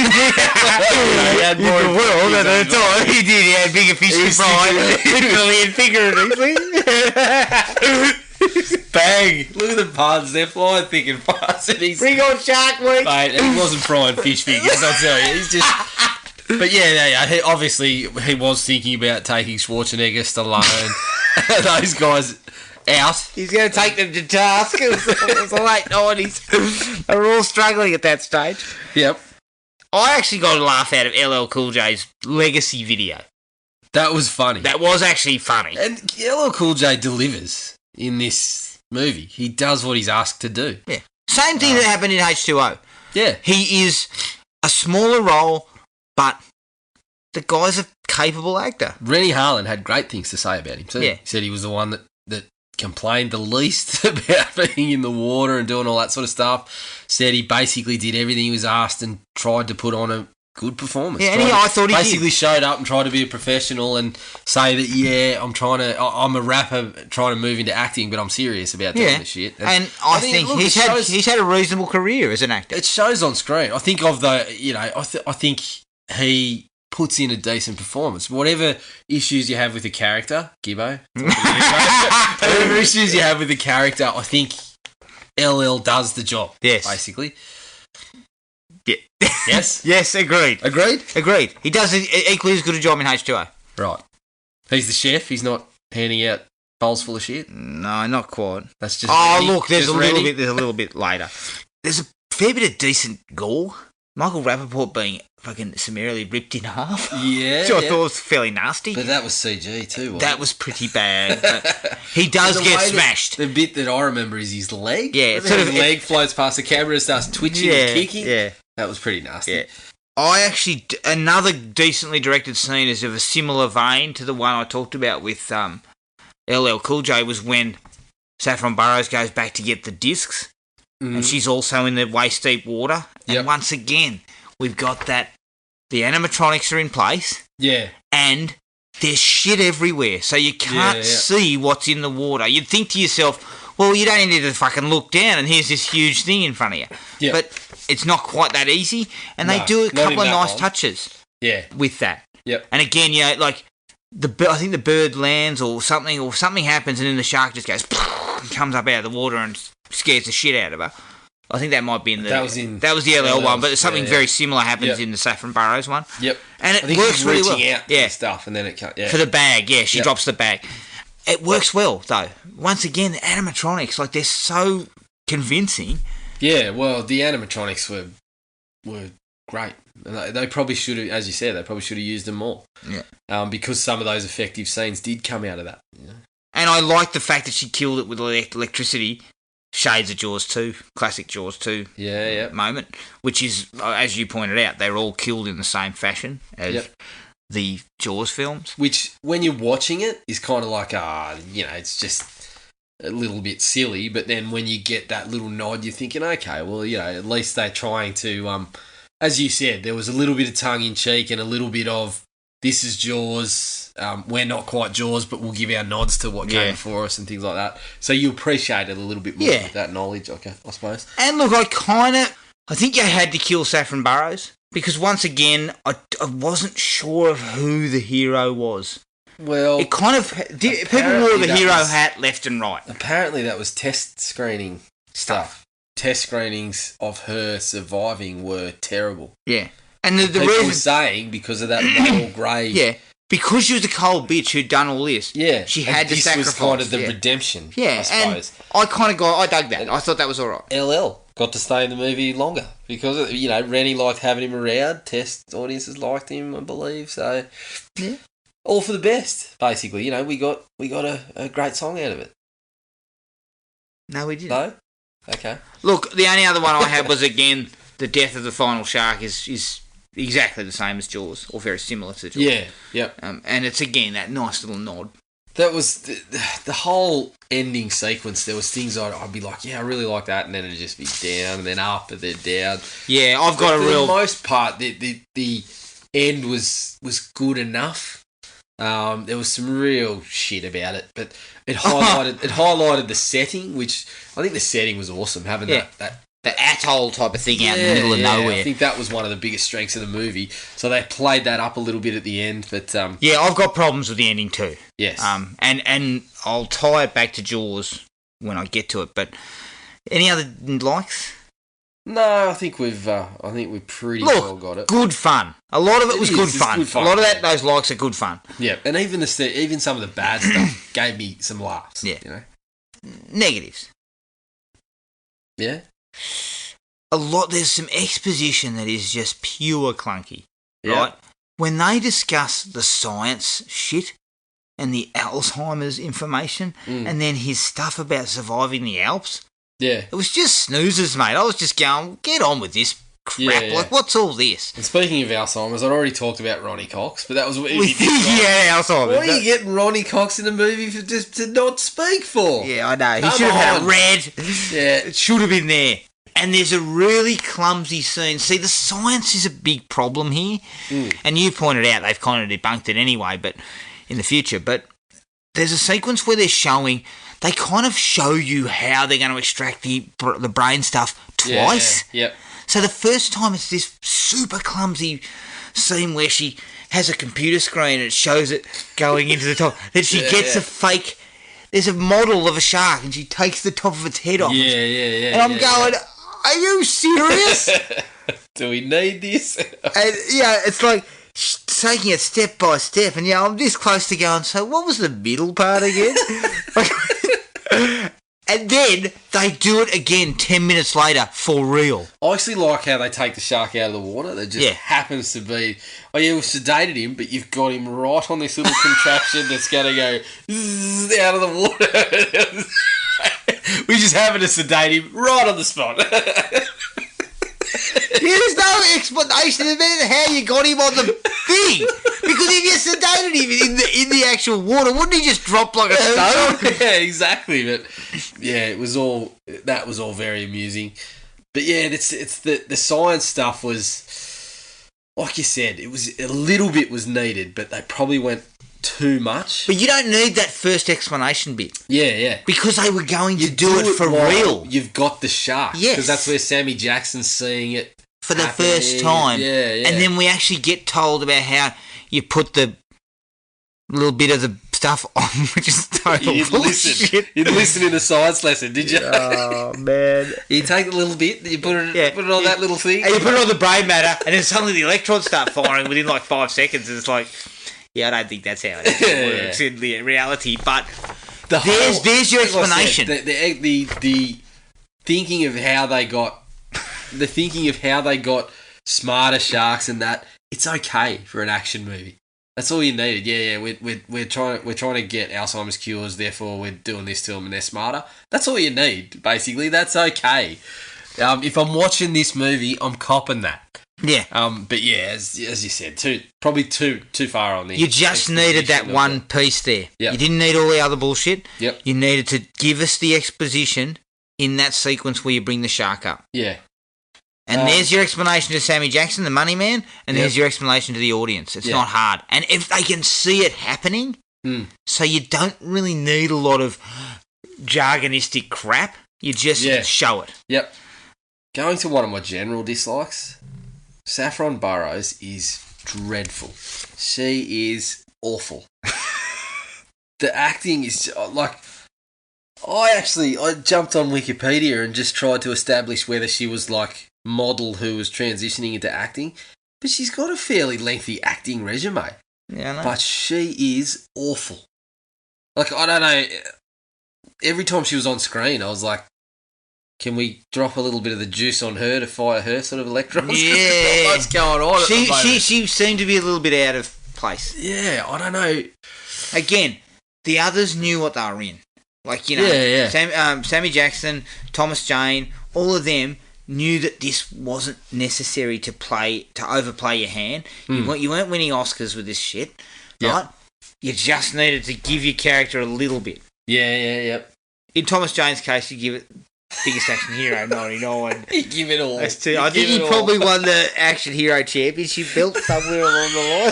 world at the time. He did. He had bigger fish to fry, literally and figuratively. Bang! Look at the puns. They're flying thick and fast. And bring on Shark Week. Mate, and he wasn't frying fish fingers, I'll tell you. He's just... But he obviously was thinking about taking Schwarzenegger, Stallone, those guys out. He's going to take them to task. It was the late 90s. They were all struggling at that stage. Yep. I actually got a laugh out of LL Cool J's legacy video. That was funny. That was actually funny. And LL Cool J delivers in this movie. He does what he's asked to do. Yeah. Same thing that happened in H2O. Yeah. He is a smaller role, but the guy's a capable actor. Rennie Harlan had great things to say about him too. Yeah. He said he was the one that complained the least about being in the water and doing all that sort of stuff. Said he basically did everything he was asked and tried to put on a good performance. Yeah, and I thought he basically did. Showed up and tried to be a professional and say that, I'm a rapper trying to move into acting, but I'm serious about doing this shit. And I think he's had a reasonable career as an actor. It shows on screen. I think I think he puts in a decent performance. Whatever issues you have with the character, Gibbo, whatever issues you have with the character, I think LL does the job. Yes. Basically. Yeah. Yes? Yes, agreed. Agreed? He does equally as good a job in H2O. Right. He's the chef. He's not handing out Bowls full of shit. No, not quite. That's just. Oh, Rennie. look, there's Just a little Rennie. bit. There's a little bit later. There's a fair bit of decent gore. Michael Rappaport being fucking summarily ripped in half. Yeah, Which I yeah. thought was fairly nasty. But that was CG too. Wasn't That it? was pretty bad. But he does The get way that- smashed. The bit that I remember is his leg. Yeah, Remember sort how of- his leg floats past the camera and starts twitching and kicking. Yeah, That was pretty nasty. yeah. I actually another decently directed scene is of a similar vein to the one I talked about with LL Cool J was when Saffron Burrows goes back to get the discs, and she's also in the waist deep water. And Yep. once again, we've got that the animatronics are in place, Yeah. and there's shit everywhere, so you can't Yeah. see what's in the water. You'd think to yourself, well, you don't need to fucking look down, and here's this huge thing in front of you. Yeah. But it's not quite that easy, and they No, do a not couple in of that nice long. touches Yeah. with that. Yep. And again, like I think the bird lands or something happens, and then the shark just goes and comes up out of the water and scares the shit out of her. I think that might be in the That was the LL one, but yeah, something yeah. very similar happens Yep. in the Saffron Burrows one. Yep. And I it think works she's really reaching well. out Yeah, for stuff, and then it can't. Yeah. for the bag. Yeah, she Yep. drops the bag. It works well though. Once again, the animatronics, like they're so convincing. Yeah. Well, the animatronics were great. And they probably should have, as you said, they probably should have used them more. Yeah. Because some of those effective scenes did come out of that. You know? And I like the fact that she killed it with electricity. Shades of Jaws 2, classic Jaws 2 Yeah. Yeah. moment, which is, as you pointed out, they're all killed in the same fashion as Yep. the Jaws films. Which, when you're watching it, is kind of like, it's just a little bit silly. But then when you get that little nod, you're thinking, okay, well, at least they're trying to, as you said, there was a little bit of tongue in cheek and a little bit of, this is Jaws. We're not quite Jaws, but we'll give our nods to what came before us and things like that. So you appreciate it a little bit more with that knowledge, okay, I suppose. And look, I think you had to kill Saffron Burrows because once again, I wasn't sure of who the hero was. Well, It kind of people wore the that hero was- hat left and right. apparently that was test screening stuff. Test screenings of her surviving were terrible. Yeah, and the People were reason, saying because of that male grey. yeah, because she was a cold bitch who'd done all this. Yeah, she and had to this sacrifice. was kind of the yeah. redemption. Yeah, I and suppose. I dug that. I thought that was all right. LL got to stay in the movie longer because Rennie liked having him around. Test audiences liked him, I believe. So Yeah. all for the best. Basically, we got a great song out of it. No, we didn't. No, okay. Look, the only other one I had was again the death of the final shark is exactly the same as Jaws, or very similar to Jaws. Yeah, yep. And it's again that nice little nod. That was the whole ending sequence. There was things I'd be like, yeah, I really like that, and then it'd just be down, and then up, and then down. Yeah, I've got For a real. the most part, the end was good enough. There was some real shit about it, but it highlighted the setting, which I think the setting was awesome. Having that the atoll type of thing out in the middle of nowhere. I think that was one of the biggest strengths of the movie. So they played that up a little bit at the end, but Yeah, I've got problems with the ending too. yes, And I'll tie it back to Jaws when I get to it. But any other likes? no, I think we've pretty well got it. Good fun. A lot of it was good It's fun. good fun. A lot of those likes are good fun. Yeah, and even even some of the bad stuff gave me some laughs. Yeah. Negatives. Yeah. There's some exposition that is just pure clunky, Yeah. right? When they discuss the science shit and the Alzheimer's information and then his stuff about surviving the Alps, Yeah. it was just snoozes, mate. I was just going, get on with this crap. Yeah. Like, what's all this? And speaking of Alzheimer's, I'd already talked about Ronnie Cox, but that was what Yeah, Alzheimer's. What are you getting Ronnie Cox in the movie for just to not speak for? Yeah, I know. He Come should have had on. a red. Yeah. It should have been there. And there's a really clumsy scene. See, the science is a big problem here. And you pointed out they've kind of debunked it anyway, but in the future. But there's a sequence where they kind of show you how they're going to extract the brain stuff twice. Yeah. Yep. So the first time it's this super clumsy scene where she has a computer screen and it shows it going into the top. Then she gets a fake... There's a model of a shark and she takes the top of its head off. Yeah. And I'm going, are you serious? Do we need this? And, it's like taking it step by step, and I'm this close to going, so what was the middle part again? And then they do it again 10 minutes later for real. I actually like how they take the shark out of the water. That just happens to be... Oh, yeah, we've sedated him, but you've got him right on this little contraption that's going to go zzz, out of the water. We just happen to sedate him right on the spot. There's no explanation about how you got him on the thing. Because if you sedated him in the actual water, wouldn't he just drop like a stone? Yeah, exactly. But yeah, that was all very amusing. But yeah, it's the science stuff was, like you said, it was a little bit was needed, but they probably went too much. But you don't need that first explanation bit. Yeah. Because they were going to do it for real. You've got the shark. Yes. Because that's where Sammy Jackson's seeing it for the first time. Yeah. And then we actually get told about how you put the little bit of the stuff on, which is total bullshit. You didn't listen in the science lesson, did you? Oh, man. You take the little bit, you put it on that little thing. And you put it on the brain matter, and then suddenly the electrons start firing within like 5 seconds, and it's like... Yeah, I don't think that's how it works in the reality, but there's your explanation. The thinking of how they got smarter sharks and that, it's okay for an action movie. That's all you needed. Yeah. We're trying to get Alzheimer's cures, therefore we're doing this to them and they're smarter. That's all you need, basically. That's okay. If I'm watching this movie, I'm copping that. Yeah. But yeah, as you said, probably too far on the... You just needed that one piece there. Yep. You didn't need all the other bullshit. Yep. You needed to give us the exposition in that sequence where you bring the shark up. Yeah. And there's your explanation to Sammy Jackson, the money man, and there's your explanation to the audience. It's not hard. And if they can see it happening, so you don't really need a lot of jargonistic crap, you just show it. Yep. Going to one of my general dislikes... Saffron Burrows is dreadful. She is awful. The acting is like... I jumped on Wikipedia and just tried to establish whether she was like model who was transitioning into acting, but she's got a fairly lengthy acting resume. Yeah, I know. But she is awful. Like, I don't know. Every time she was on screen, I was like, can we drop a little bit of the juice on her to fire her sort of electrons? Yeah. What's going on at the moment? She seemed to be a little bit out of place. Yeah, I don't know. Again, the others knew what they were in. Like, you know, Sammy Jackson, Thomas Jane, all of them knew that this wasn't necessary to overplay your hand. You weren't winning Oscars with this shit, right? You just needed to give your character a little bit. Yeah. In Thomas Jane's case, you give it biggest action hero 99. You give it all. I think he probably won the action hero championship belt somewhere along the line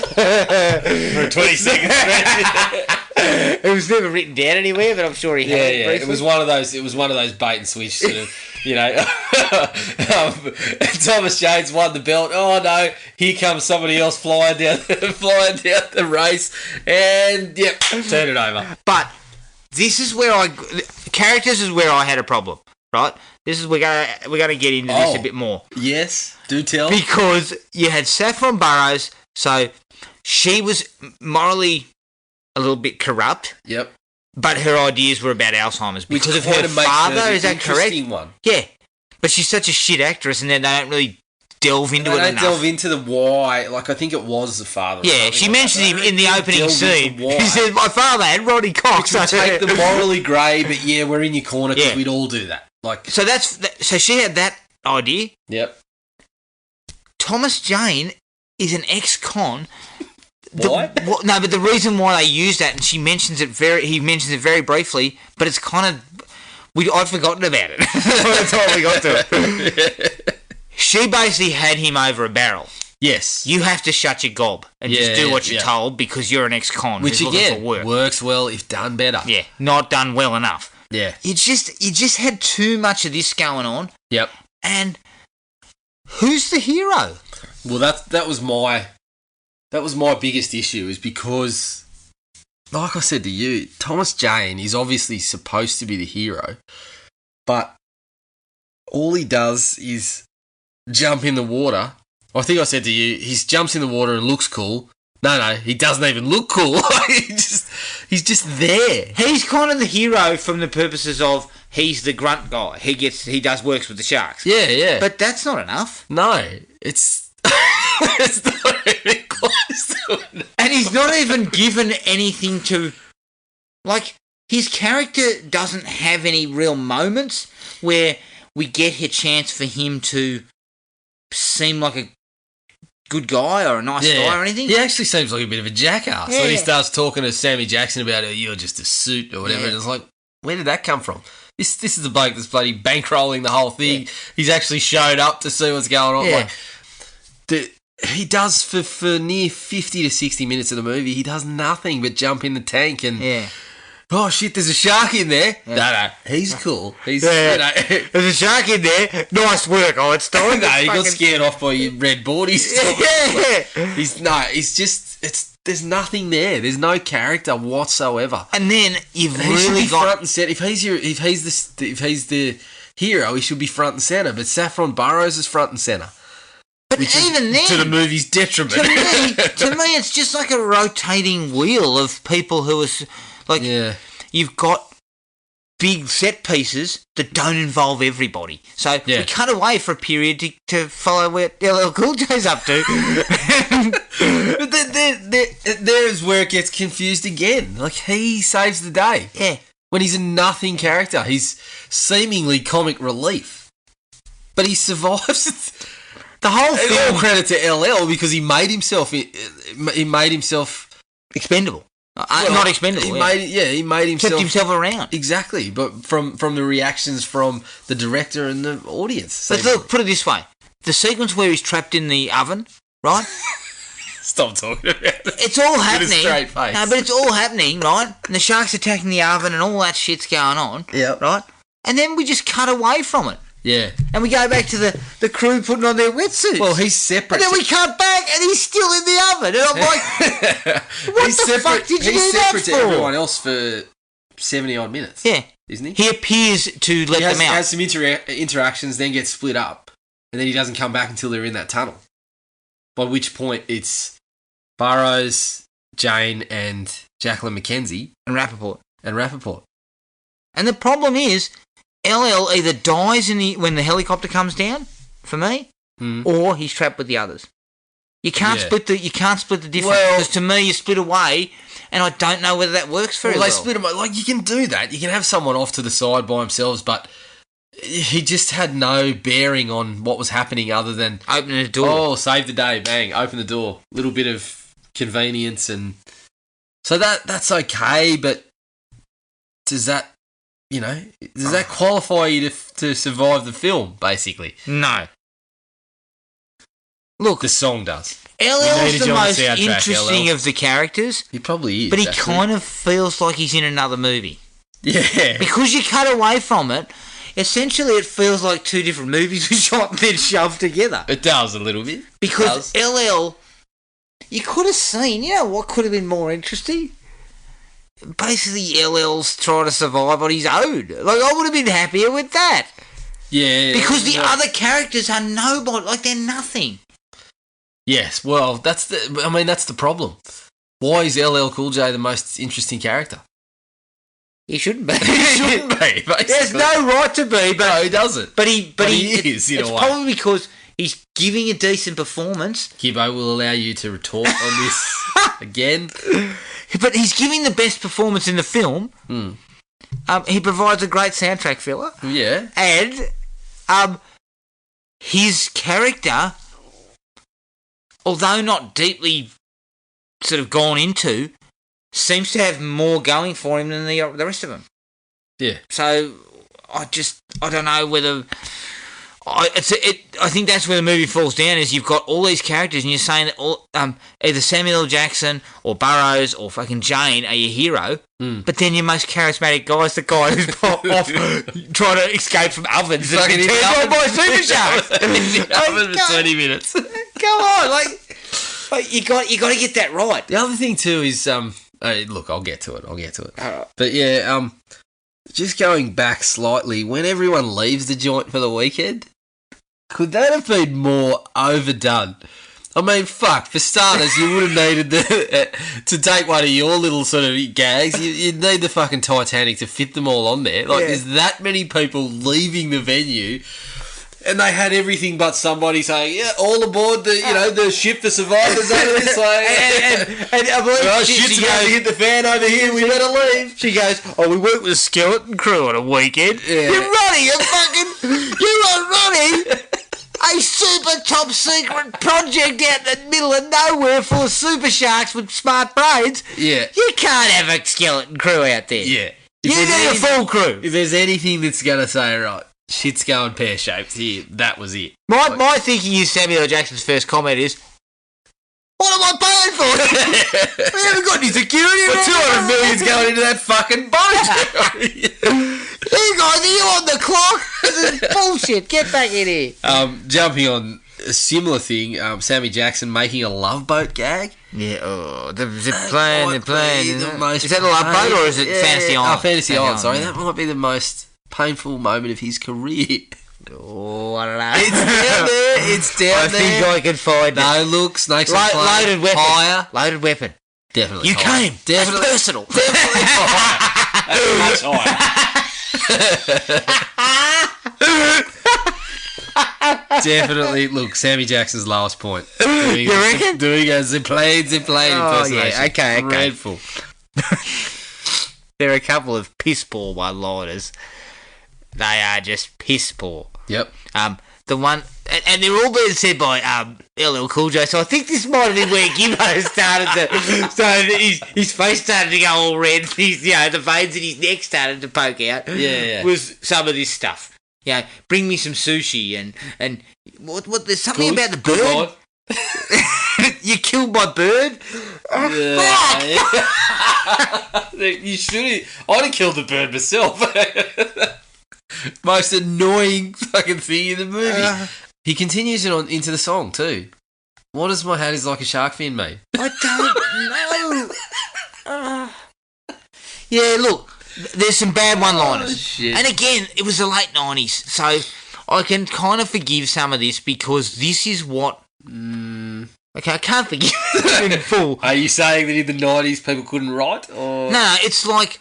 for a 20-second stretch. It was never written down anywhere, but I'm sure he had it. Yeah. It was one of those bait and switch sort of, you know. Thomas Jane's won the belt. Oh no, here comes somebody else flying down the race, and turn it over. But this is where characters is where I had a problem. Right, we're gonna get into this a bit more. Yes, do tell. Because you had Saffron Burrows, so she was morally a little bit corrupt. Yep. But her ideas were about Alzheimer's because of her father. Is that correct? One. Yeah, but she's such a shit actress, and then they don't really delve into it enough. They don't delve into the why. Like, I think it was the father. Yeah, she mentioned him in the opening scene. She said, "My father had Roddy Cox." Take the morally grey, but we're in your corner because we'd all do that. Like, so so she had that idea. Yep. Thomas Jane is an ex-con. Why? No, but the reason why they use that, and he mentions it very briefly, but it's kind of I'd forgotten about it. That's why we got to it. She basically had him over a barrel. Yes. You have to shut your gob and just do what you're told because you're an ex-con. Which again works well if done better. Yeah, not done well enough. Yeah. You just had too much of this going on. Yep. And who's the hero? Well, that was my biggest issue, is because, like I said to you, Thomas Jane is obviously supposed to be the hero, but all he does is jump in the water I think I said to you, he jumps in the water and looks cool. No, he doesn't even look cool. He's just there. He's kind of the hero from the purposes of he's the grunt guy. He does works with the sharks. Yeah. But that's not enough. No, it's it's not even close to it. And he's not even given anything to, like, his character doesn't have any real moments where we get a chance for him to seem like a good guy or a nice guy or anything. He actually seems like a bit of a jackass when he starts talking to Sammy Jackson about you're just a suit or whatever. And it's like, where did that come from? This is the bloke that's bloody bankrolling the whole thing. Yeah. He's actually showed up to see what's going on. Yeah. Like, he does for near 50 to 60 minutes of the movie, he does nothing but jump in the tank and oh shit, there's a shark in there. No, he's cool. He's you know, there's a shark in there. Nice work, Einstein. No, he got scared off by your red board. He's there's nothing there. There's no character whatsoever. And then you've he really got front and center. If he's the hero, he should be front and center. But Saffron Burrows is front and center. But even then, to the movie's detriment. To me, it's just like a rotating wheel of people who are like. Yeah. You've got big set pieces that don't involve everybody. So we cut away for a period to follow what LL Cool J's up to. But there's where it gets confused again. Like, he saves the day. Yeah. When he's a nothing character. He's seemingly comic relief. But he survives. The whole film. All credit to LL because he made himself expendable. Not expendable. He made himself. Kept himself around. Exactly, but from the reactions from the director and the audience. But look, put it this way: the sequence where he's trapped in the oven, right? Stop talking about it. It's all happening. With a straight face. No, but it's all happening, right? And the shark's attacking the oven, and all that shit's going on. Yeah. Right. And then we just cut away from it. Yeah. And we go back to the crew putting on their wetsuits. Well, he's separate. And then we cut back and he's still in the oven. And I'm like, what the fuck did you do that for? He's separate to everyone else for 70-odd minutes. Yeah. Isn't he? He appears to let them out. He has some interactions, then gets split up. And then he doesn't come back until they're in that tunnel. By which point it's Burrows, Jane, and Jacqueline McKenzie. And Rappaport. And the problem is, LL either dies when the helicopter comes down, for me, or he's trapped with the others. You can't split the difference because to me you split away, and I don't know whether that works very well. They split them like you can do that. You can have someone off to the side by themselves, but he just had no bearing on what was happening other than opening the door. Oh, save the day, bang, open the door. Little bit of convenience, and so that's okay. But does that? Does that qualify you to survive the film, basically? No. Look. The song does. LL's the most interesting of the characters. He probably is. But he kind of feels like he's in another movie. Yeah. Because you cut away from it, essentially it feels like two different movies were shot and then shoved together. It does a little bit. Because LL, you could have seen, what could have been more interesting? Basically, LL's trying to survive on his own. Like, I would have been happier with that. Yeah. Because the other characters are nobody. Like, they're nothing. Yes, well, that's the problem. Why is LL Cool J the most interesting character? He shouldn't be. He shouldn't be, basically. He has no right to be. But, no, he doesn't. But he is, in a way. It's probably because he's giving a decent performance. Gibbo will allow you to retort on this again. But he's giving the best performance in the film. He provides a great soundtrack filler. Yeah. And his character, although not deeply sort of gone into, seems to have more going for him than the rest of them. Yeah. So I don't know whether I think that's where the movie falls down. Is you've got all these characters and you're saying that either Samuel L. Jackson or Burrows or fucking Jane are your hero, but then your most charismatic guy is the guy who's off trying to escape from ovens and in turned on by super sharks. In the oven for 20 minutes. Come on, like you got to get that right. The other thing too is look, I'll get to it. All right. But yeah, just going back slightly, when everyone leaves the joint for the weekend, could that have been more overdone? I mean, fuck, for starters, you would have needed to take one of your little sort of gags. You'd need the fucking Titanic to fit them all on there. Like, there's that many people leaving the venue, and they had everything but somebody saying, "Yeah, all aboard the ship for survivors over this way." And I believe shit's about to hit the fan over here. We better leave. She goes, "Oh, we work with a skeleton crew on a weekend. Yeah. You're running a super top secret project out in the middle of nowhere full of super sharks with smart brains. Yeah. You can't have a skeleton crew out there. Yeah. You need a full crew." If there's anything that's going to say, right, shit's going pear-shaped here, that was it. My thinking is Samuel L. Jackson's first comment is, "What am I paying for? We haven't got any security. Well, 200 million's going into that fucking boat." You guys, are you on the clock? This is bullshit. Get back in here. Jumping on a similar thing, Sammy Jackson making a Love Boat gag. Yeah, the plane. Is that a Love Boat or is it Fantasy Island? Oh, Fantasy Island, sorry. That might be the most painful moment of his career. Oh, I don't know. It's down there. It's down I there. think I can find it. No, look, Snakes on Plane. Loaded weapon. Higher. Loaded weapon. Definitely You higher. came. Definitely. That's personal. Definitely higher. That's much higher. Definitely, look, Sammy Jackson's lowest point. You reckon? Doing a zip-plane impersonation. Yeah, okay. Dreadful. There are a couple of piss poor one-liners. They are just piss poor. Yep. The one, and they're all being said by LL Cool J. So I think this might have been where Gimbo started to, so his face started to go all red. The veins in his neck started to poke out. Yeah. Was some of this stuff. Bring me some sushi and what? There's something about the bird. You killed my bird. You should have. I'd have killed the bird myself. Most annoying fucking thing in the movie. He continues it on into the song too. What does my hat is like a shark fin mean? I don't know. Yeah, look, there's some bad one-liners. Shit. And again, it was the late 90s, so I can kind of forgive some of this because this is what... Okay, I can't forgive it in full. Are you saying that in the 90s people couldn't write? Or? No, it's like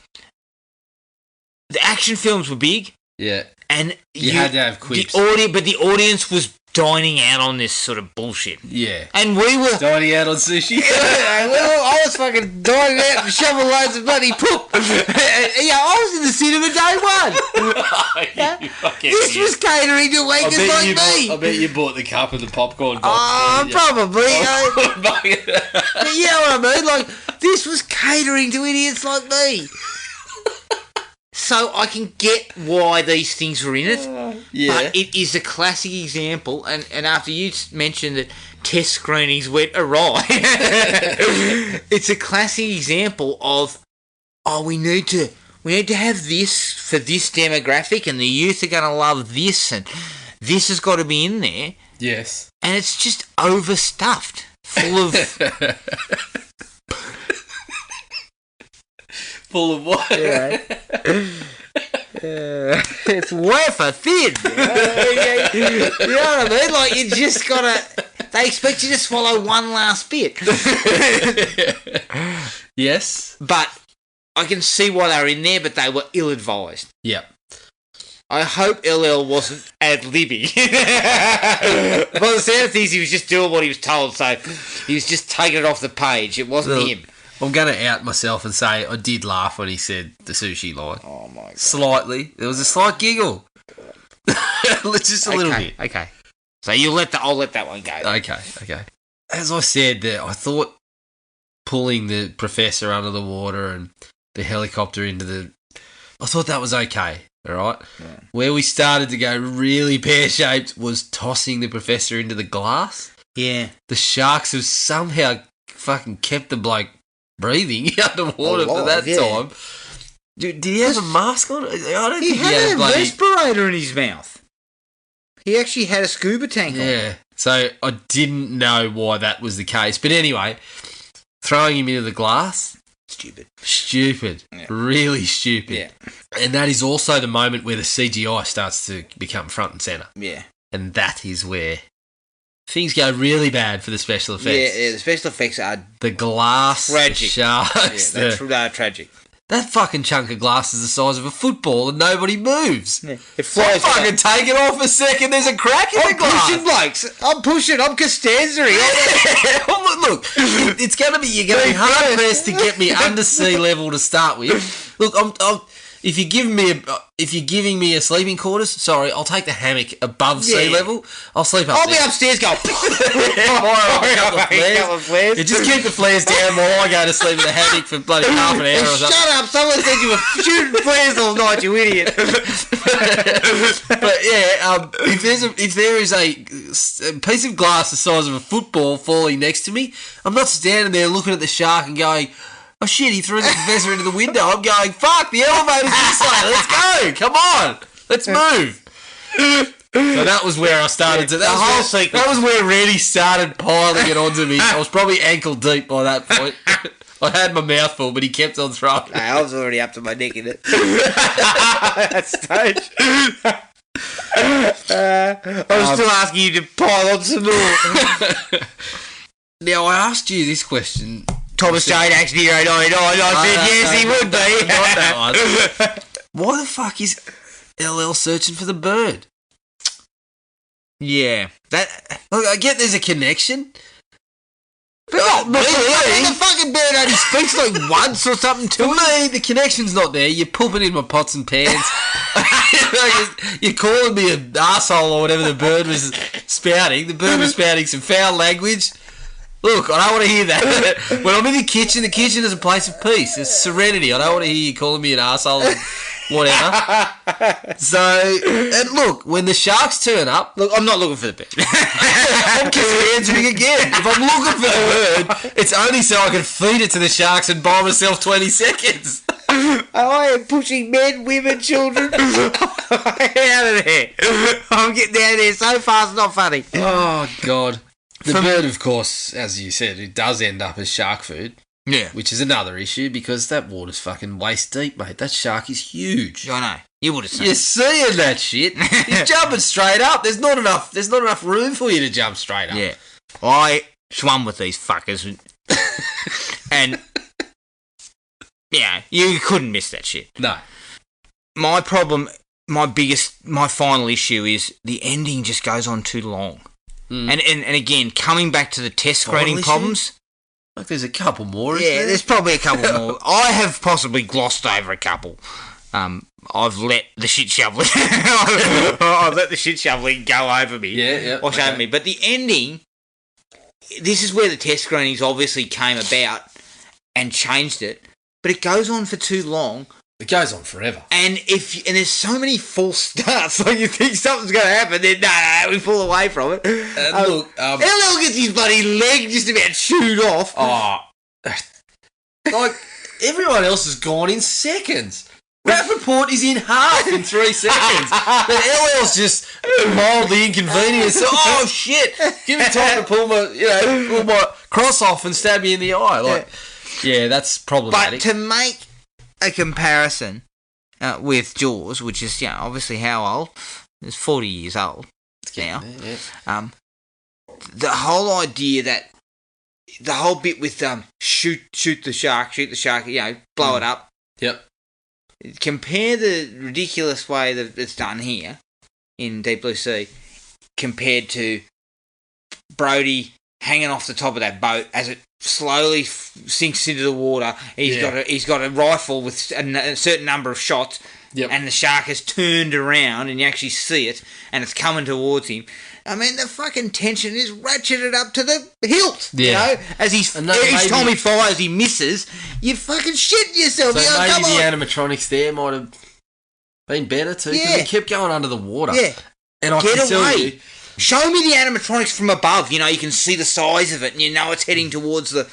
the action films were big. Yeah. And you had to have quips. But the audience was dining out on this sort of bullshit. Yeah. And we were... Dining out on sushi? Well, I was fucking dining out and shoveling loads of bloody poop. I was in the cinema day one. This was catering to wankers like me. I bet you bought the cup and the popcorn box. Oh, probably. You know what I mean? Like, this was catering to idiots like me. So I can get why these things were in it. Yeah. But it is a classic example, and after you mentioned that test screenings went awry, it's a classic example of, we need to have this for this demographic, and the youth are going to love this, and this has got to be in there. Yes. And it's just overstuffed, full of... Full of what? Yeah. It's wafer thin. You know what I mean? Like, you just gotta... They expect you to swallow one last bit. Yes. But I can see why they were in there, but they were ill-advised. Yep. I hope LL wasn't ad-libbing. By the sound of things, he was just doing what he was told, so he was just taking it off the page. It wasn't him. I'm going to out myself and say I did laugh when he said the sushi line. Oh, my God. Slightly. There was a slight giggle. Just a little bit. Okay. So I'll let that one go. Okay. As I said, I thought pulling the professor under the water and the helicopter I thought that was okay, all right? Yeah. Where we started to go really pear-shaped was tossing the professor into the glass. Yeah. The sharks have somehow fucking kept the bloke breathing underwater for that time. Did he have a mask on? I don't think he had a respirator in his mouth. He actually had a scuba tank on. Yeah. So I didn't know why that was the case. But anyway, throwing him into the glass. Stupid. Yeah. Really stupid. Yeah. And that is also the moment where the CGI starts to become front and centre. Yeah. and that is where things go really bad for the special effects. Yeah, the special effects are The glass, tragic. the sharks, Yeah, they're tragic. that fucking chunk of glass is the size of a football and nobody moves. Yeah. It flies. Fucking take it off a second. There's a crack in the glass. Pushing blokes. I'm pushing. I'm Costanza. Look, it's going to be, you're going to be hard pressed to get me under sea level to start with. Look, if you're giving me a sleeping quarters, sorry, I'll take the hammock above sea level. I'll sleep up I'll there. be upstairs going. Couple of flares. Yeah, just keep the flares down while I go to sleep in the hammock for bloody half an hour or something. Shut up! Someone said you were shooting flares all night, you idiot. But yeah, if there is a piece of glass the size of a football falling next to me, I'm not standing there looking at the shark and going, oh shit, he threw the professor into the window. I'm going, fuck, the elevator's this way. Let's go. Come on. Let's move. So that was where I started to. That was where Randy started piling it onto me. I was probably ankle deep by that point. I had my mouth full, but he kept on throwing. Hey, I was already up to my neck in it. That stage. I was still asking you to pile on some more. Now, I asked you this question. Thomas Jane actually 099. I said yes, he would be. Not that one. Why the fuck is LL searching for the bird? Yeah. Look, I get there's a connection. But not really. The fucking bird only speaks like once or something to For him. me, the connection's not there. You're pooping in my pots and pans. You're calling me an arsehole or whatever the bird was spouting. The bird was spouting some foul language. Look, I don't want to hear that. When I'm in the kitchen is a place of peace. It's serenity. I don't want to hear you calling me an arsehole and whatever. So, and look, when the sharks turn up... Look, I'm not looking for the bird. I'm Costanza-ing again. If I'm looking for the bird, it's only so I can feed it to the sharks and buy myself 20 seconds. I am pushing men, women, children out of there. I'm getting down there so fast, it's not funny. Oh, God. The bird, of course, as you said, it does end up as shark food. Yeah. Which is another issue because that water's fucking waist deep, mate. That shark is huge. I know. You would have seen. You're seeing that shit. He's jumping straight up. There's not enough room for you to jump straight up. Yeah. I swum with these fuckers and yeah, you couldn't miss that shit. No. My problem, my final issue is the ending just goes on too long. And again, coming back to the test screening problems. Like there's a couple more, isn't there? There's probably a couple more. I have possibly glossed over a couple. I've let the shit shoveling I've let the shit shoveling go over me. Yeah. Or over me. But the ending, this is where the test screenings obviously came about and changed it. But it goes on for too long. It goes on forever. And there's so many false starts, like you think something's going to happen, then no, we fall away from it. Look, LL gets his bloody leg just about chewed off. Oh, like everyone else has gone in seconds. Rappaport is in half in 3 seconds. But LL's just mildly inconvenienced. Oh shit! Give me time to pull my cross off and stab me in the eye. Like, yeah, that's problematic. But to make a comparison with Jaws, which is obviously how old? It's 40 years old now. Yeah. The whole idea that the whole bit with shoot the shark, blow it up. Yep. Compare the ridiculous way that it's done here in Deep Blue Sea compared to Brody hanging off the top of that boat as it slowly sinks into the water. He's got a rifle with a certain number of shots, and the shark has turned around, and you actually see it, and it's coming towards him. I mean, the fucking tension is ratcheted up to the hilt. Yeah. You know, as each time he fires, he misses. You fucking shit yourself. So maybe the animatronics there might have been better too. Yeah. They kept going under the water. Yeah. And I can tell you, show me the animatronics from above. You can see the size of it, and it's heading towards the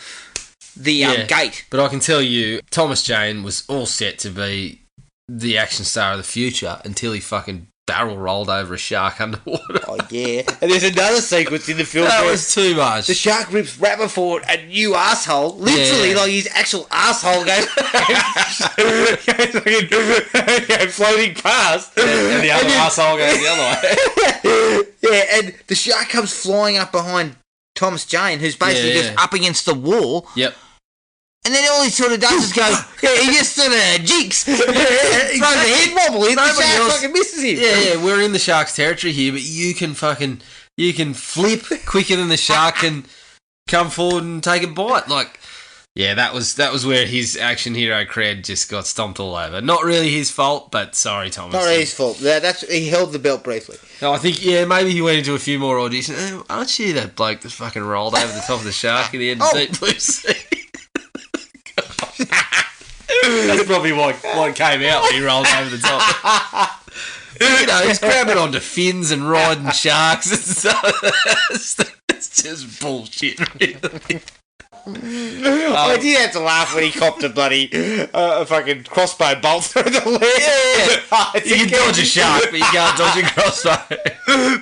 gate. But I can tell you, Thomas Jane was all set to be the action star of the future until he fucking barrel rolled over a shark underwater. Oh, yeah. And there's another sequence in the film That where was too much. the shark rips Rappaport a new asshole. Literally, Yeah. like his actual asshole goes floating past. And the other asshole goes the other way. Yeah, and the shark comes flying up behind Thomas Jane, who's basically Yeah, just yeah. up against the wall. Yep. And then all he sort of does is go, he just sort of jinx. Throws a head wobble in, the Nobody shark else- fucking misses him. Yeah, we're in the shark's territory here, but you can flip quicker than the shark can come forward and take a bite. Like, yeah, that was where his action hero cred just got stomped all over. Not really his fault, but sorry, Thomas. Not his fault. He held the belt briefly. No, I think, maybe he went into a few more auditions. Aren't you that bloke that fucking rolled over the top of the shark in the end of Deep Blue Sea? That's probably what came out when he rolled over the top. He's grabbing onto fins and riding sharks and stuff. It's just bullshit, really. I did have to laugh when he copped a bloody fucking crossbow bolt through the leg. You can dodge a shark, but you can't dodge a crossbow.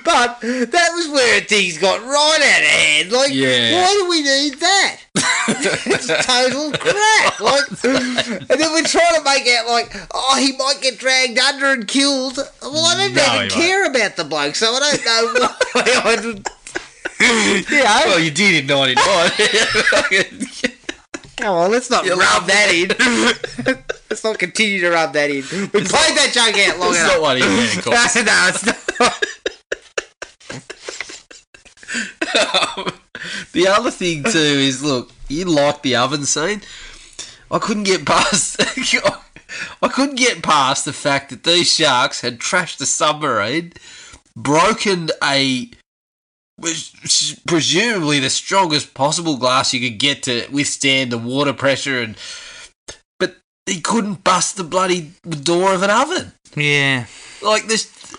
But that was where things got right out of hand. Like, Yeah. why do we need that? It's total crap. Like, and then we're trying to make out like, oh, he might get dragged under and killed. Well, I don't No, even he care about the bloke, so I don't know why I would. Yeah. Well, you did in 99. Come on, let's not rub that in. Let's not continue to rub that in. We played that joke out long It's enough. not what he meant, No, it's not. The other thing too is, look, you like the oven scene. I couldn't get past the fact that these sharks had trashed a submarine, broken presumably the strongest possible glass you could get to withstand the water pressure, but he couldn't bust the bloody door of an oven. Yeah. Like this.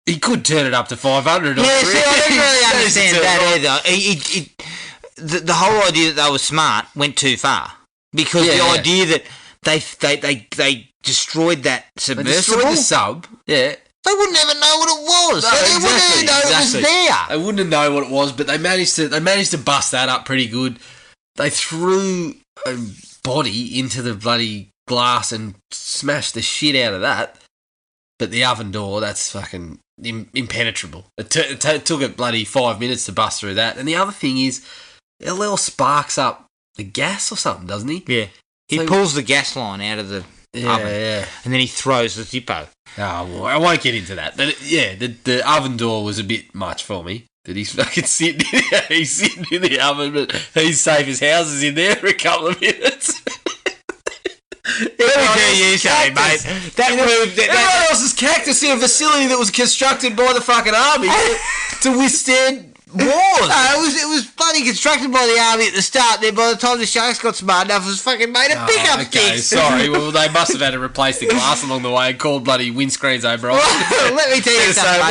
He could turn it up to 500. Yeah, see, I don't really understand that either. The whole idea that they were smart went too far because the idea that they destroyed that submersible, They destroyed the sub. Yeah. they wouldn't even know what it was. No, They wouldn't even know it was there. They wouldn't have known what it was, but they managed to bust that up pretty good. They threw a body into the bloody glass and smashed the shit out of that. But the oven door, that's fucking impenetrable. It took it bloody 5 minutes to bust through that. And the other thing is, LL sparks up the gas or something, doesn't he? Yeah. He So- pulls the gas line out of the oven, Yeah. and then he throws the Zippo. Oh, well, I won't get into that. But the oven door was a bit much for me. That he's fucking sitting in the oven, but he's safe as houses in there for a couple of minutes. Let me tell you something, mate. Everyone else's cactus in a facility that was constructed by the fucking army to withstand wars. No, it was bloody constructed by the army at the start. Then by the time the sharks got smart enough, it was fucking made of pickup Okay, sticks. sorry. Well, they must have had to replace the glass along the way and called bloody windscreens O'Brien. Let me tell you So something.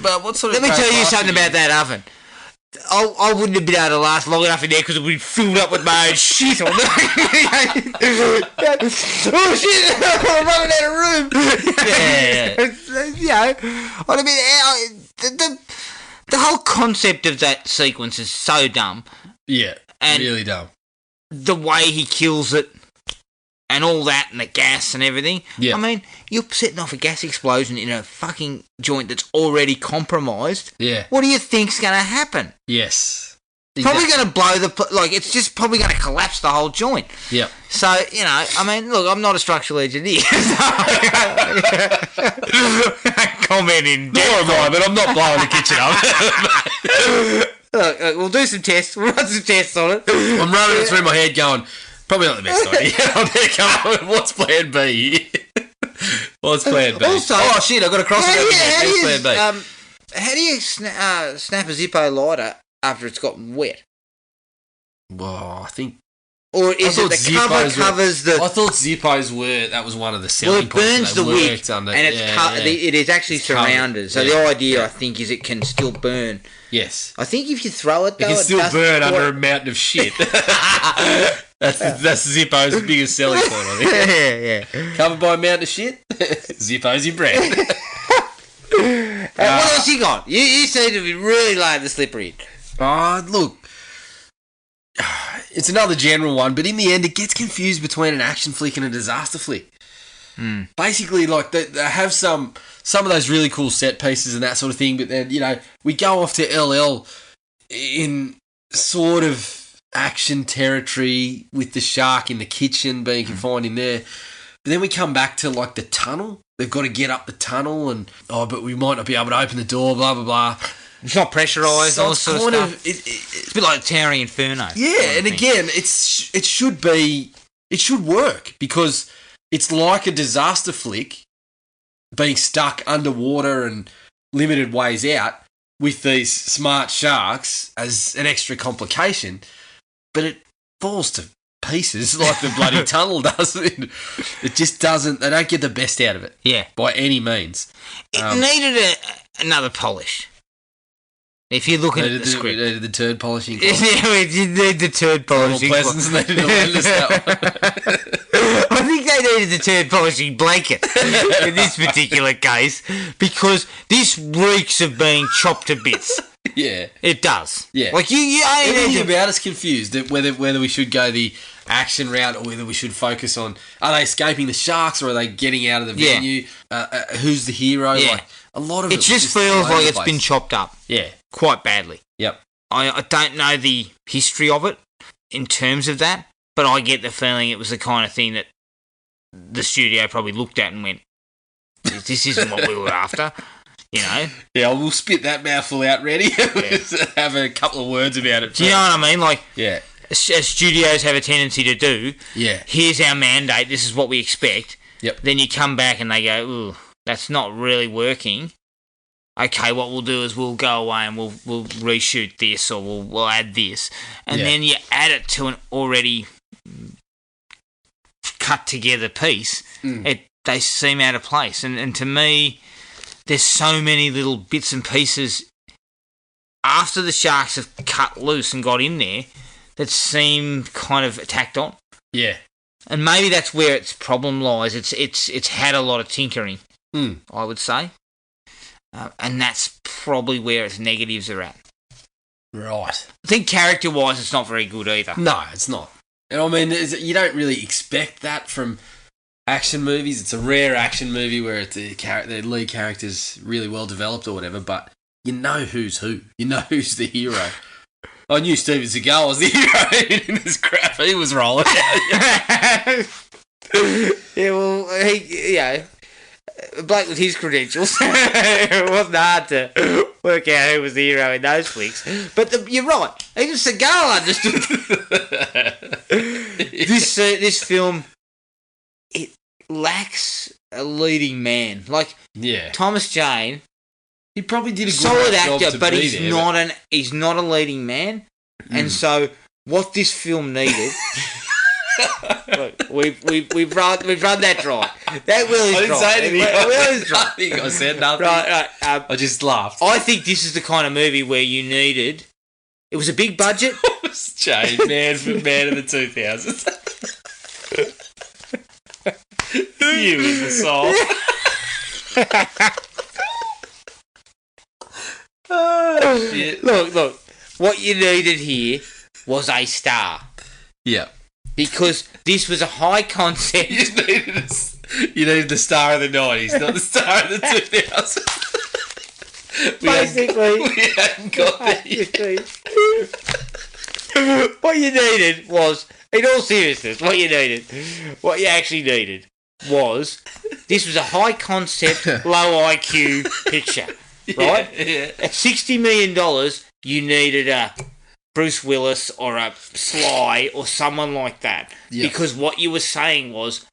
mate. what sort of? Let me tell you glass something did about that oven. I wouldn't have been able to last long enough in there because it would be filled up with my own shit on oh shit! I'm running out of room. Yeah. I mean, the whole concept of that sequence is so dumb. Yeah, And- really dumb. The way he kills it, and all that, and the gas and everything. Yeah. I mean, you're setting off a gas explosion in a fucking joint that's already compromised. Yeah. What do you think's going to happen? Yes. Probably going to blow it's just probably going to collapse the whole joint. Yep. So, you know, I mean, look, I'm not a structural engineer. Commenting. Nor am I, but I'm not blowing the kitchen up. Look, we'll do some tests. We'll run some tests on it. I'm running it through my head going, probably not the best idea. I better come up with what's plan B here? What's plan B? Also, oh, shit, I've got to cross it over there. There's plan B. How do you snap a Zippo lighter after it's gotten wet? Well, I think... Or is it the cover covers the... I thought Zippos were... That was one of the selling Well, it burns points. the They wick, worked under- and it's it is actually It's covered. surrounded. So Yeah. the idea, I think, is it can still burn. Yes. I think if you throw it, It though, can still does burn pour- under a mountain of shit. That's Zippo's biggest selling point, I think. yeah. Covered by a mountain of shit? Zippo's your brand. What else you got? You seem to be really laying the slippery. Look, it's another general one, but in the end, it gets confused between an action flick and a disaster flick. Basically, like they have some of those really cool set pieces and that sort of thing, but then we go off to LL in sort of action territory with the shark in the kitchen being confined in there. But then we come back to like the tunnel. They've got to get up the tunnel, and but we might not be able to open the door. Blah blah blah. It's not pressurised. So all it's sort of kind stuff. It's a bit like Towering Inferno. Yeah, and again, it should work because it's like a disaster flick being stuck underwater and limited ways out with these smart sharks as an extra complication, but it falls to pieces like the bloody tunnel does. It just doesn't. They don't get the best out of it. Yeah, by any means. It needed another polish. If you're looking at the script, the turd polishing. Yeah, you need the turd polishing. Pleasance needed to lend us that one. I think they needed the turd polishing blanket in this particular case because this reeks of being chopped to bits. Yeah, it does. Yeah, like you everything about us confused whether we should go the action route or whether we should focus on are they escaping the sharks or are they getting out of the venue? Who's the hero? Yeah. Like a lot of it just feels like it's been chopped up. Yeah, quite badly. Yep. I don't know the history of it in terms of that, but I get the feeling it was the kind of thing that the studio probably looked at and went, "This isn't what we were after." You know? Yeah, we'll spit that mouthful out ready. Have a couple of words about it. Do you know what I mean? Like, yeah, as studios have a tendency to do. Yeah. Here's our mandate. This is what we expect. Yep. Then you come back and they go, "Ooh, that's not really working." Okay, what we'll do is we'll go away and we'll reshoot this or we'll add this, and then you add it to an already cut together piece. They seem out of place, and to me, there's so many little bits and pieces after the sharks have cut loose and got in there that seem kind of tacked on. Yeah, and maybe that's where its problem lies. It's had a lot of tinkering, I would say. And that's probably where its negatives are at. Right. I think character-wise, it's not very good either. No, it's not. And I mean, you don't really expect that from action movies. It's a rare action movie where the lead character's really well developed or whatever, but you know who's who. You know who's the hero. I knew Steven Seagal was the hero in this crap. He was rolling. Yeah, well, Blake with his credentials, it wasn't hard to work out who was the hero in those flicks. But you're right, even Seagal understood. This film, it lacks a leading man. Like Thomas Jane, he probably did a good solid job actor, to but be he's there, he's not a leading man. And so what this film needed. Look, we've run that dry. That will is dry. I didn't say anything. Will is dry. I said nothing. Right. I just laughed. I think this is the kind of movie where you needed. It was a big budget. Jane, man of the 2000s. You in the soul. Oh, shit. Look. What you needed here was a star. Yeah. Because this was a high concept. You needed the star of the 90s, not the star of the 2000s. Basically. We hadn't got there yet. What you needed was, in all seriousness, what you actually needed was, this was a high concept, low IQ picture, right? Yeah. At $60 million, you needed a Bruce Willis or a Sly or someone like that. Yep. Because what you were saying was,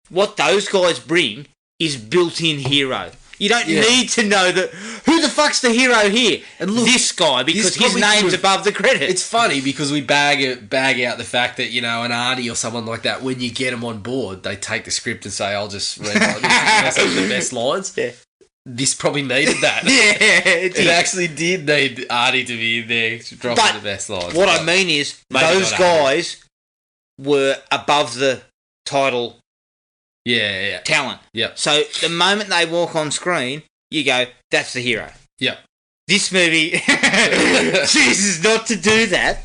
what those guys bring is built-in hero. You don't need to know that. Who the fuck's the hero here? And look, this guy, because his name's above the credits. It's funny because we bag out the fact that, an Arnie or someone like that, when you get them on board, they take the script and say, "I'll just read the best lines." Yeah. This probably needed that. It actually did need Artie to be in there dropping the best lines. What I mean is, those guys were above the title. Yeah. Talent. Yep. So the moment they walk on screen, you go, that's the hero. Yep. This movie chooses not to do that.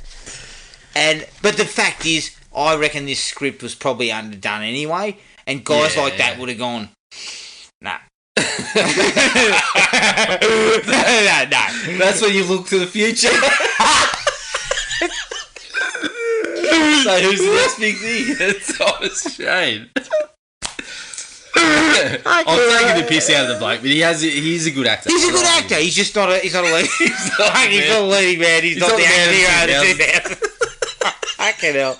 But the fact is, I reckon this script was probably underdone anyway, and guys like that would have gone, nah. No. That's when you look to the future. So who's the next big thing? It's Thomas Jane. I'm taking the piss out of the bloke, but he's a good actor. He's a good actor. He's just not a leading. He's not a leading man. He's not the hero of the 2000s. Fucking hell.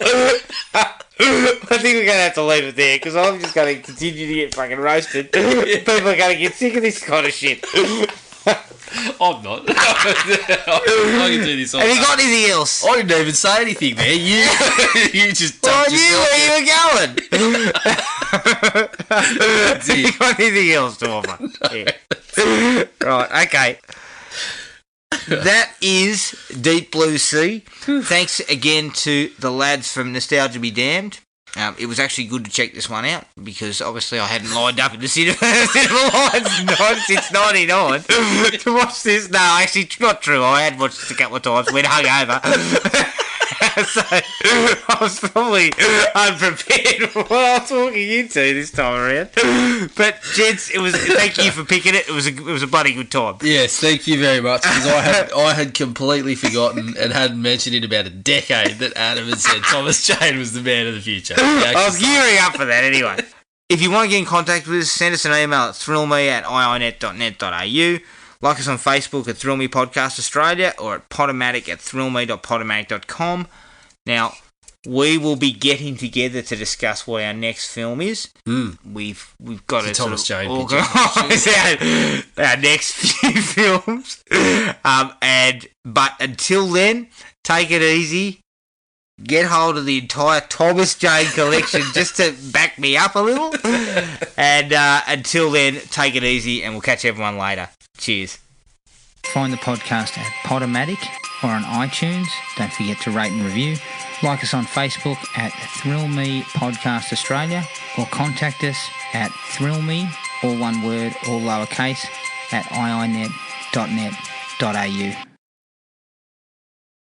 I think we're going to have to leave it there because I'm just going to continue to get fucking roasted. People are going to get sick of this kind of shit. I'm not. I can do this all Have you got anything else? I didn't even say anything there. You just I knew where you were going. Have you got anything else to offer? Yeah. Right, okay. That is Deep Blue Sea. Thanks again to the lads from Nostalgia Be Damned. It was actually good to check this one out because obviously I hadn't lined up in the cinema lines since '99 to watch this. No, actually, it's not true. I had watched it a couple of times when hungover. So I was probably unprepared for what I was walking into this time around. But gents, thank you for picking it. It was a bloody good time. Yes, thank you very much because I had completely forgotten and hadn't mentioned in about a decade that Adam had said Thomas Jane was the man of the future. I was gearing up for that anyway. If you want to get in contact with us, send us an email at thrillme@iinet.net.au. Like us on Facebook at Thrill Me Podcast Australia or at Podomatic at thrillme.podomatic.com. Now, we will be getting together to discuss what our next film is. We've got to Thomas Jane organise our next few films. But until then, take it easy. Get hold of the entire Thomas Jane collection just to back me up a little. And until then, take it easy and we'll catch everyone later. Cheers. Find the podcast at Podomatic or on iTunes. Don't forget to rate and review. Like us on Facebook at Thrill Me Podcast Australia or contact us at thrillme, all one word, all lowercase, at iinet.net.au.